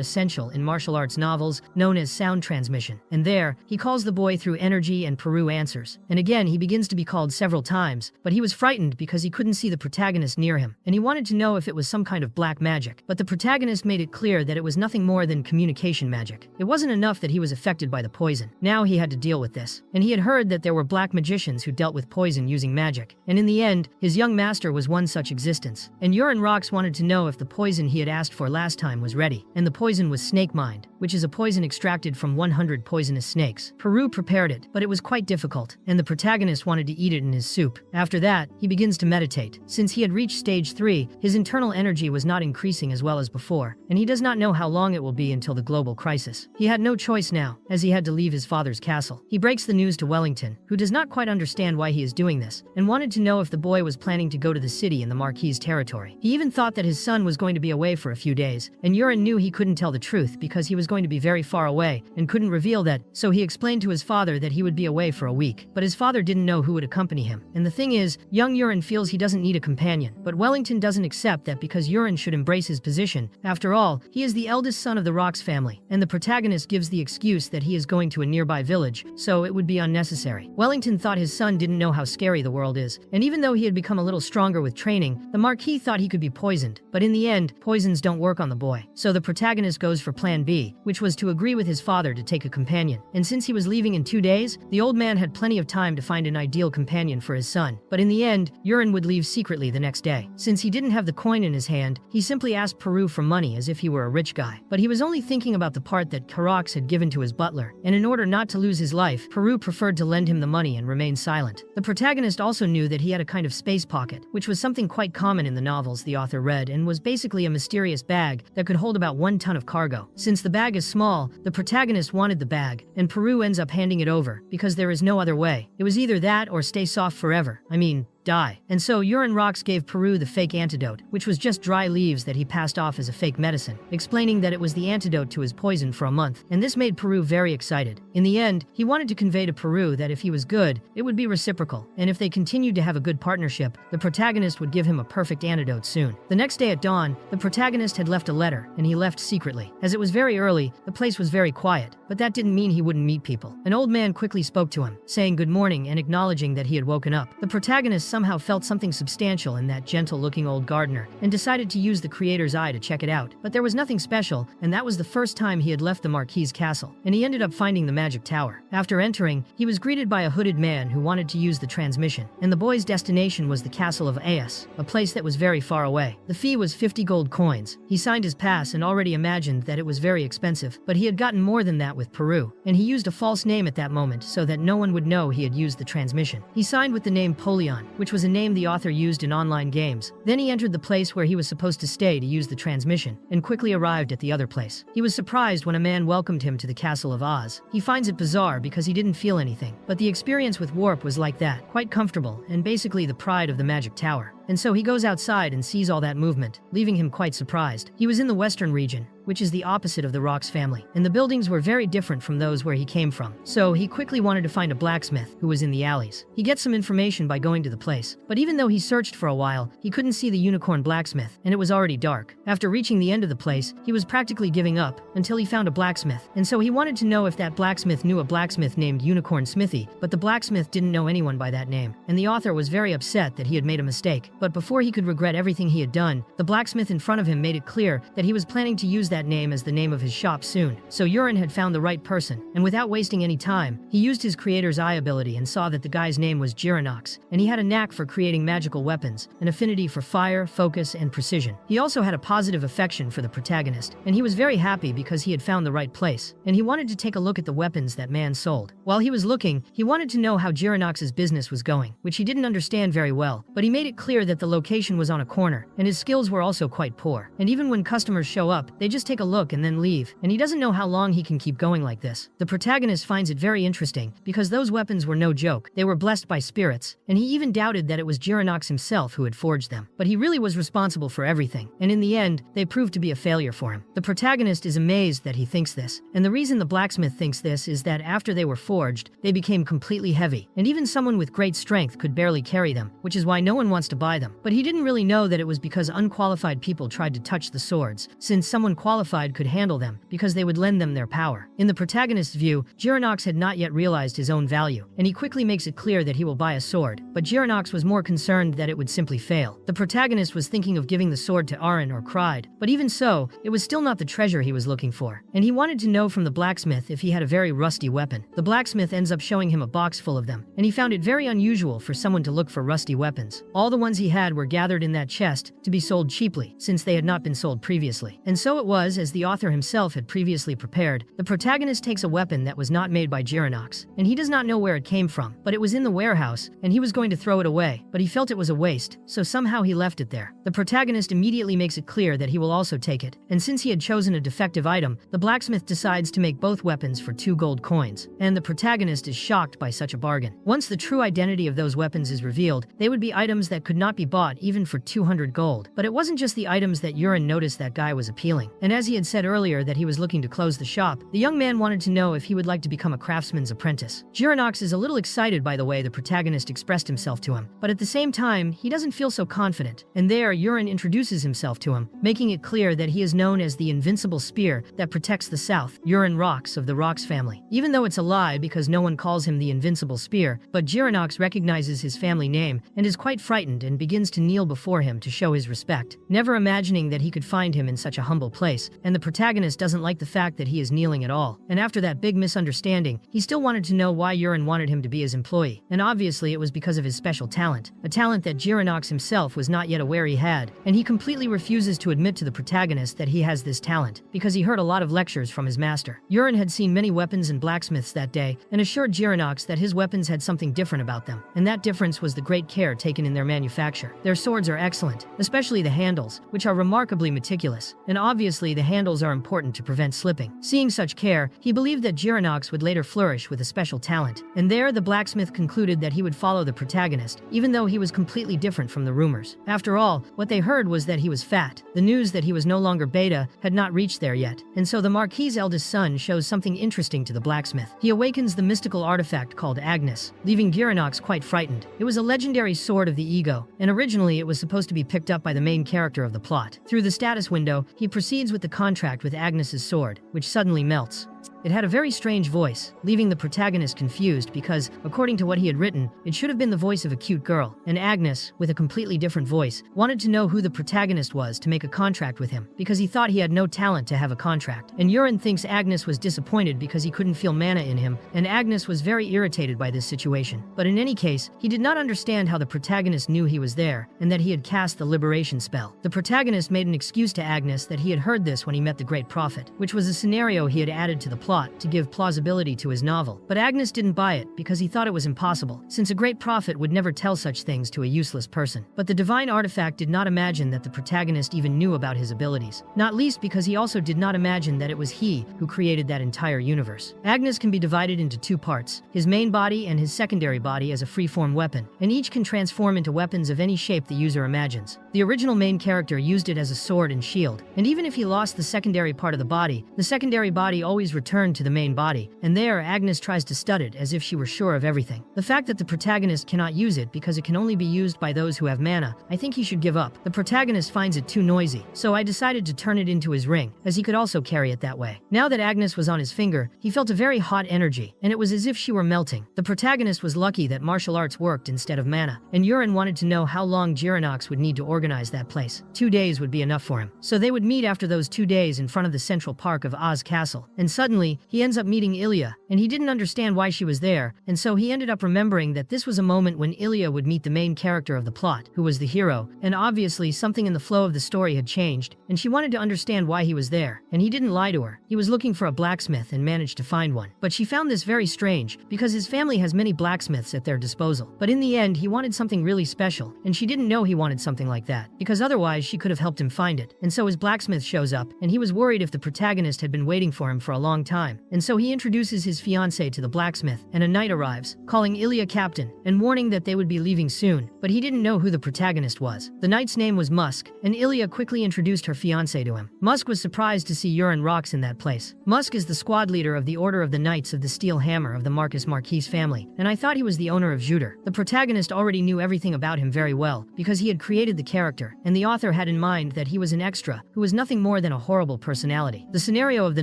essential in martial arts novels, known as sound transmission. And there, he calls the boy through energy and Peru answers. And again, he begins to be called several times, but he was frightened because he couldn't see the protagonist near him, and he wanted to know if it was some kind of black magic. But the protagonist made it clear that it was nothing more than communication magic. It wasn't enough that he was affected by the poison. Now he had to deal with this. And he had heard that there were black magicians who dealt with poison using magic. And in the end, his young master was one such existence. And Aaron Rox wanted to know if the poison he had asked for last time was ready. And the poison was snake mind, which is a poison extracted from 100 poisonous snakes. Peru prepared it, but it was quite difficult, and the protagonist wanted to eat it in his soup. After that, he begins to meditate. Since he had reached stage 3, his internal energy was not increasing as well as before, and he does not know how long it will be until the global crisis. He had no choice now, as he had to leave his father's castle. He breaks the news to Wellington, who does not quite understand why he is doing this, and wanted to know if the boy was planning to go to the city in the Marquis' territory. He even thought that his son was going to be away for a few days, and Aaron knew he couldn't tell the truth because he was going to be very far away and couldn't reveal that, so he explained to his father that he would be away for a week. But his father didn't know who would accompany him. And the thing is, young Aaron feels he doesn't need a companion, but Wellington doesn't accept that because Aaron should embrace his position. After all, he is the eldest son of the Rox family, and the protagonist gives the excuse that he is going to a nearby village, so it would be unnecessary. Wellington thought his son didn't know how scary the world is, and even though he had become a little stronger with training, the Marquis thought he could be poisoned. But in the end, poisons don't work on the boy. So the protagonist goes for plan B, which was to agree with his father to take a companion. And since he was leaving in 2 days, the old man had plenty of time to find an ideal companion for his son. But in the end, Aaron would leave secretly the next day. Since he didn't have the coin in his hand, he simply asked Peru for money as if he were a rich guy. But he was only thinking about the part that Karox had given to his butler, and in order not to lose his life, Peru preferred to lend him the money and remain silent. The protagonist also knew that he had a kind of space pocket, which was something quite common in the novels the author read, and was basically a mysterious bag that could hold about 1 ton of cargo. Since the bag is small, the protagonist wanted the bag, and Peru ends up handing it over, because there is no other way. It was either that or stay soft forever. I mean, die. And so Aaron Rox gave Peru the fake antidote, which was just dry leaves that he passed off as a fake medicine, explaining that it was the antidote to his poison for a month, and this made Peru very excited. In the end, he wanted to convey to Peru that if he was good, it would be reciprocal, and if they continued to have a good partnership, the protagonist would give him a perfect antidote soon. The next day at dawn, the protagonist had left a letter, and he left secretly. As it was very early, the place was very quiet, but that didn't mean he wouldn't meet people. An old man quickly spoke to him, saying good morning and acknowledging that he had woken up. The protagonist somehow felt something substantial in that gentle-looking old gardener, and decided to use the creator's eye to check it out. But there was nothing special, and that was the first time he had left the Marquis' castle, and he ended up finding the magic tower. After entering, he was greeted by a hooded man who wanted to use the transmission, and the boy's destination was the castle of Aes, a place that was very far away. The fee was 50 gold coins. He signed his pass and already imagined that it was very expensive, but he had gotten more than that with Peru, and he used a false name at that moment so that no one would know he had used the transmission. He signed with the name Polion, which which was a name the author used in online games. Then he entered the place where he was supposed to stay to use the transmission, and quickly arrived at the other place. He was surprised when a man welcomed him to the Castle of Oz. He finds it bizarre because he didn't feel anything, but the experience with Warp was like that, quite comfortable, and basically the pride of the Magic Tower. And so he goes outside and sees all that movement, leaving him quite surprised. He was in the western region, which is the opposite of the Rock's family, and the buildings were very different from those where he came from. So he quickly wanted to find a blacksmith who was in the alleys. He gets some information by going to the place, but even though he searched for a while, he couldn't see the unicorn blacksmith, and it was already dark. After reaching the end of the place, he was practically giving up until he found a blacksmith, and so he wanted to know if that blacksmith knew a blacksmith named Unicorn Smithy, but the blacksmith didn't know anyone by that name, and the author was very upset that he had made a mistake. But before he could regret everything he had done, the blacksmith in front of him made it clear that he was planning to use that name as the name of his shop soon. So Urin had found the right person, and without wasting any time, he used his creator's eye ability and saw that the guy's name was Giranox, and he had a knack for creating magical weapons, an affinity for fire, focus, and precision. He also had a positive affection for the protagonist, and he was very happy because he had found the right place, and he wanted to take a look at the weapons that man sold. While he was looking, he wanted to know how Giranox's business was going, which he didn't understand very well, but he made it clear that the location was on a corner, and his skills were also quite poor. And even when customers show up, they just take a look and then leave, and he doesn't know how long he can keep going like this. The protagonist finds it very interesting, because those weapons were no joke. They were blessed by spirits, and he even doubted that it was Giranox himself who had forged them. But he really was responsible for everything, and in the end, they proved to be a failure for him. The protagonist is amazed that he thinks this, and the reason the blacksmith thinks this is that after they were forged, they became completely heavy, and even someone with great strength could barely carry them, which is why no one wants to buy them. But he didn't really know that it was because unqualified people tried to touch the swords, since someone qualified could handle them, because they would lend them their power. In the protagonist's view, Giranox had not yet realized his own value, and he quickly makes it clear that he will buy a sword, but Giranox was more concerned that it would simply fail. The protagonist was thinking of giving the sword to Arin or Cried, but even so, it was still not the treasure he was looking for, and he wanted to know from the blacksmith if he had a very rusty weapon. The blacksmith ends up showing him a box full of them, and he found it very unusual for someone to look for rusty weapons. All the ones he had were gathered in that chest to be sold cheaply, since they had not been sold previously. And so it was, as the author himself had previously prepared, the protagonist takes a weapon that was not made by Giranox, and he does not know where it came from, but it was in the warehouse, and he was going to throw it away, but he felt it was a waste, so somehow he left it there. The protagonist immediately makes it clear that he will also take it, and since he had chosen a defective item, the blacksmith decides to make both weapons for 2 gold coins, and the protagonist is shocked by such a bargain. Once the true identity of those weapons is revealed, they would be items that could not be bought even for 200 gold. But it wasn't just the items that Urin noticed that guy was appealing, and as he had said earlier that he was looking to close the shop, the young man wanted to know if he would like to become a craftsman's apprentice. Giranox is a little excited by the way the protagonist expressed himself to him, but at the same time, he doesn't feel so confident, and there Urin introduces himself to him, making it clear that he is known as the invincible spear that protects the south, Urin Rocks of the Rocks family. Even though it's a lie because no one calls him the invincible spear, but Giranox recognizes his family name and is quite frightened and begins to kneel before him to show his respect, never imagining that he could find him in such a humble place, and the protagonist doesn't like the fact that he is kneeling at all. And after that big misunderstanding, he still wanted to know why Urin wanted him to be his employee, and obviously it was because of his special talent, a talent that Giranox himself was not yet aware he had, and he completely refuses to admit to the protagonist that he has this talent, because he heard a lot of lectures from his master. Urin had seen many weapons and blacksmiths that day, and assured Giranox that his weapons had something different about them, and that difference was the great care taken in their manufacture. Their swords are excellent, especially the handles, which are remarkably meticulous, and obviously the handles are important to prevent slipping. Seeing such care, he believed that Giranox would later flourish with a special talent, and there the blacksmith concluded that he would follow the protagonist, even though he was completely different from the rumors. After all, what they heard was that he was fat. The news that he was no longer beta had not reached there yet, and so the Marquis's eldest son shows something interesting to the blacksmith. He awakens the mystical artifact called Agnes, leaving Giranox quite frightened. It was a legendary sword of the ego, and originally it was supposed to be picked up by the main character of the plot. Through the status window, he proceeds with the contract with Agnes's sword, which suddenly melts. It had a very strange voice, leaving the protagonist confused because, according to what he had written, it should have been the voice of a cute girl, and Agnes, with a completely different voice, wanted to know who the protagonist was to make a contract with him, because he thought he had no talent to have a contract. And Urin thinks Agnes was disappointed because he couldn't feel mana in him, and Agnes was very irritated by this situation. But in any case, he did not understand how the protagonist knew he was there, and that he had cast the liberation spell. The protagonist made an excuse to Agnes that he had heard this when he met the Great Prophet, which was a scenario he had added to to the plot to give plausibility to his novel, but Agnes didn't buy it because he thought it was impossible, since a great prophet would never tell such things to a useless person. But the divine artifact did not imagine that the protagonist even knew about his abilities, not least because he also did not imagine that it was he who created that entire universe. Agnes can be divided into two parts, his main body and his secondary body as a free-form weapon, and each can transform into weapons of any shape the user imagines. The original main character used it as a sword and shield, and even if he lost the secondary part of the secondary body always returned to the main body, and there Agnes tries to stud it as if she were sure of everything. The fact that the protagonist cannot use it because it can only be used by those who have mana, I think he should give up. The protagonist finds it too noisy, so I decided to turn it into his ring, as he could also carry it that way. Now that Agnes was on his finger, he felt a very hot energy, and it was as if she were melting. The protagonist was lucky that martial arts worked instead of mana, and Yurin wanted to know how long Jiranox would need to organize that place. 2 days would be enough for him. So they would meet after those 2 days in front of the central park of Oz Castle, and suddenly, he ends up meeting Ilya, and he didn't understand why she was there, and so he ended up remembering that this was a moment when Ilya would meet the main character of the plot, who was the hero, and obviously something in the flow of the story had changed, and she wanted to understand why he was there, and he didn't lie to her. He was looking for a blacksmith and managed to find one. But she found this very strange, because his family has many blacksmiths at their disposal. But in the end, he wanted something really special, and she didn't know he wanted something like that, because otherwise she could have helped him find it. And so his blacksmith shows up, and he was worried if the protagonist had been waiting for him for a long time. And so he introduces his fiancée to the blacksmith, and a knight arrives, calling Ilya captain, and warning that they would be leaving soon, but he didn't know who the protagonist was. The knight's name was Musk, and Ilya quickly introduced her fiancé to him. Musk was surprised to see Yurin Rox in that place. Musk is the squad leader of the Order of the Knights of the Steel Hammer of the Marcus Marquis family, and I thought he was the owner of Juder. The protagonist already knew everything about him very well, because he had created the character, and the author had in mind that he was an extra, who was nothing more than a horrible personality. The scenario of the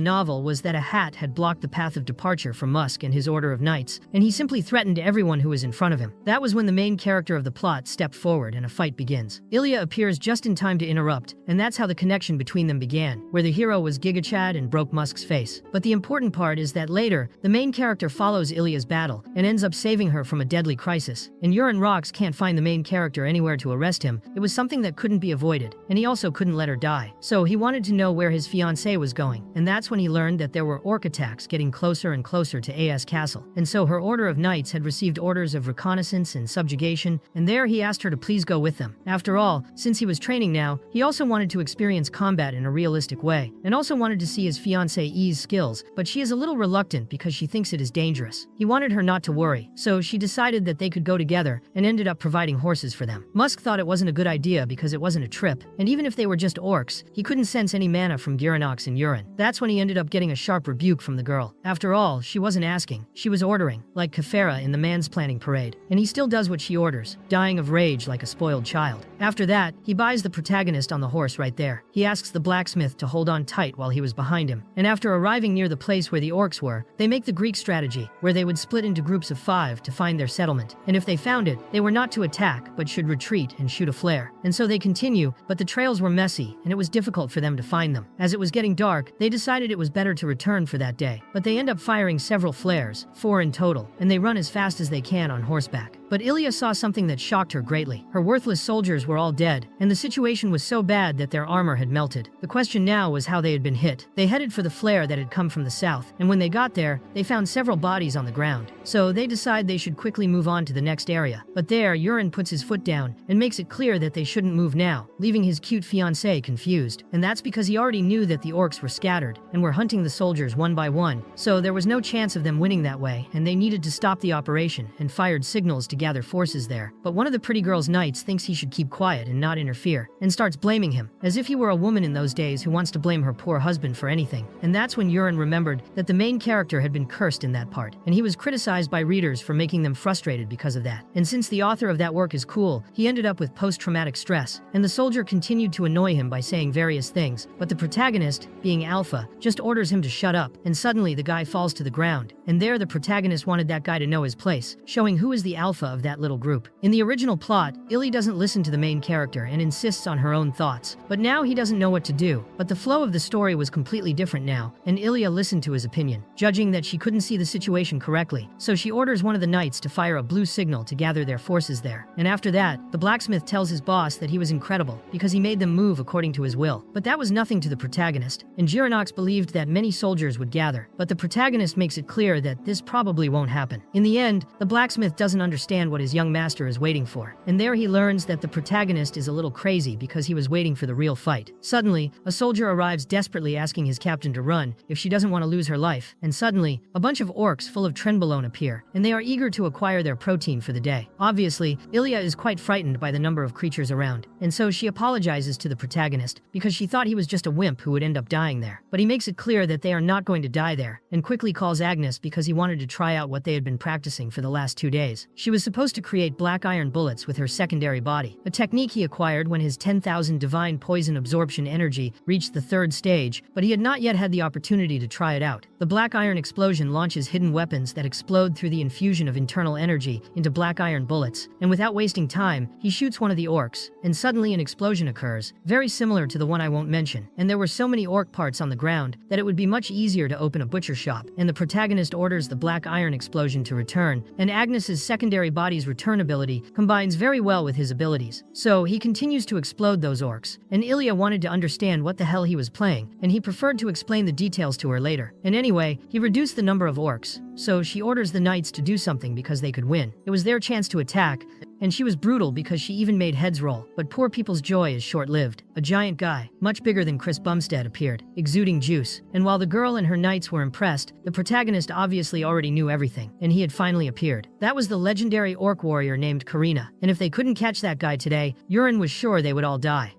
novel was that a hat had blocked the path of departure for Musk and his Order of Knights, and he simply threatened everyone who was in front of him. That was when the main character of the plot stepped forward and a fight begins. Ilya appears just in time to interrupt, and that's how the connection between them began, where the hero was Gigachad and broke Musk's face. But the important part is that later, the main character follows Ilya's battle and ends up saving her from a deadly crisis. And Yurin Rox can't find the main character anywhere to arrest him. It was something that couldn't be avoided, and he also couldn't let her die. So he wanted to know where his fiancée was going, and that's when he learned that there were orc attacks getting closer and closer to A.S. Castle. And so her Order of Knights had received orders of reconnaissance and subjugation, and there he asked her to please go with them. After all, since he was training now, he also wanted to experience combat in a realistic way, and also wanted to see his fiancée's skills, but she is a little reluctant because she thinks it is dangerous. He wanted her not to worry, so she decided that they could go together and ended up providing horses for them. Musk thought it wasn't a good idea because it wasn't a trip, and even if they were just orcs, he couldn't sense any mana from Giranox and Yurin. That's when he ended up getting a sharp rebuke from the girl. After all, she wasn't asking, she was ordering, like Kefera in the mansplaining parade, and he still does what she orders, dying of rage like a spoiled child. After that, he buys the protagonist on the horse right there. He asks the blacksmith to hold on tight while he was behind him, and after arriving near the place where the orcs were, they make the Greek strategy, where they would split into groups of 5 to find their settlement, and if they found it, they were not to attack, but should retreat and shoot a flare. And so they continue, but the trails were messy, and it was difficult for them to find them. As it was getting dark, they decided it was better to return for that day, but they end up firing several flares, 4 in total, and they run as fast as they can on horseback. But Ilya saw something that shocked her greatly. Her worthless soldiers were all dead, and the situation was so bad that their armor had melted. The question now was how they had been hit. They headed for the flare that had come from the south, and when they got there, they found several bodies on the ground. So they decide they should quickly move on to the next area. But there, Yurin puts his foot down and makes it clear that they shouldn't move now, leaving his cute fiancée confused. And that's because he already knew that the orcs were scattered and were hunting the soldiers one by one, so there was no chance of them winning that way, and they needed to stop the operation and fired signals to gather forces there. But one of the pretty girl's knights thinks he should keep quiet and not interfere, and starts blaming him, as if he were a woman in those days who wants to blame her poor husband for anything. And that's when Yurin remembered that the main character had been cursed in that part, and he was criticized by readers for making them frustrated because of that. And since the author of that work is cool, he ended up with post-traumatic stress, and the soldier continued to annoy him by saying various things, but the protagonist, being Alpha, just orders him to shut up, and suddenly the guy falls to the ground, and there the protagonist wanted that guy to know his place, showing who is the Alpha alpha of that little group. In the original plot, Ilya doesn't listen to the main character and insists on her own thoughts, but now he doesn't know what to do. But the flow of the story was completely different now, and Ilya listened to his opinion, judging that she couldn't see the situation correctly, so she orders one of the knights to fire a blue signal to gather their forces there. And after that, the blacksmith tells his boss that he was incredible because he made them move according to his will. But that was nothing to the protagonist, and Giranox believed that many soldiers would gather, but the protagonist makes it clear that this probably won't happen. In the end, the blacksmith doesn't understand what his young master is waiting for, and there he learns that the protagonist is a little crazy because he was waiting for the real fight. Suddenly, a soldier arrives desperately asking his captain to run if she doesn't want to lose her life, and suddenly, a bunch of orcs full of trenbolone appear, and they are eager to acquire their protein for the day. Obviously, Ilya is quite frightened by the number of creatures around, and so she apologizes to the protagonist because she thought he was just a wimp who would end up dying there. But he makes it clear that they are not going to die there, and quickly calls Agnes because he wanted to try out what they had been practicing for the last 2 days. She was supposed to create black iron bullets with her secondary body, a technique he acquired when his 10,000 divine poison absorption energy reached the 3rd stage, but he had not yet had the opportunity to try it out. The black iron explosion launches hidden weapons that explode through the infusion of internal energy into black iron bullets, and without wasting time, he shoots one of the orcs, and suddenly an explosion occurs, very similar to the one I won't mention, and there were so many orc parts on the ground that it would be much easier to open a butcher shop, and the protagonist orders the black iron explosion to return, and Agnes's secondary body's return ability combines very well with his abilities. So he continues to explode those orcs, and Ilya wanted to understand what the hell he was playing, and he preferred to explain the details to her later. And anyway, he reduced the number of orcs, so she orders the knights to do something because they could win. It was their chance to attack, and she was brutal because she even made heads roll. But poor people's joy is short-lived. A giant guy, much bigger than Chris Bumstead, appeared, exuding juice. And while the girl and her knights were impressed, the protagonist obviously already knew everything, and he had finally appeared. That was the legendary orc warrior named Karina, and if they couldn't catch that guy today, Urin was sure they would all die.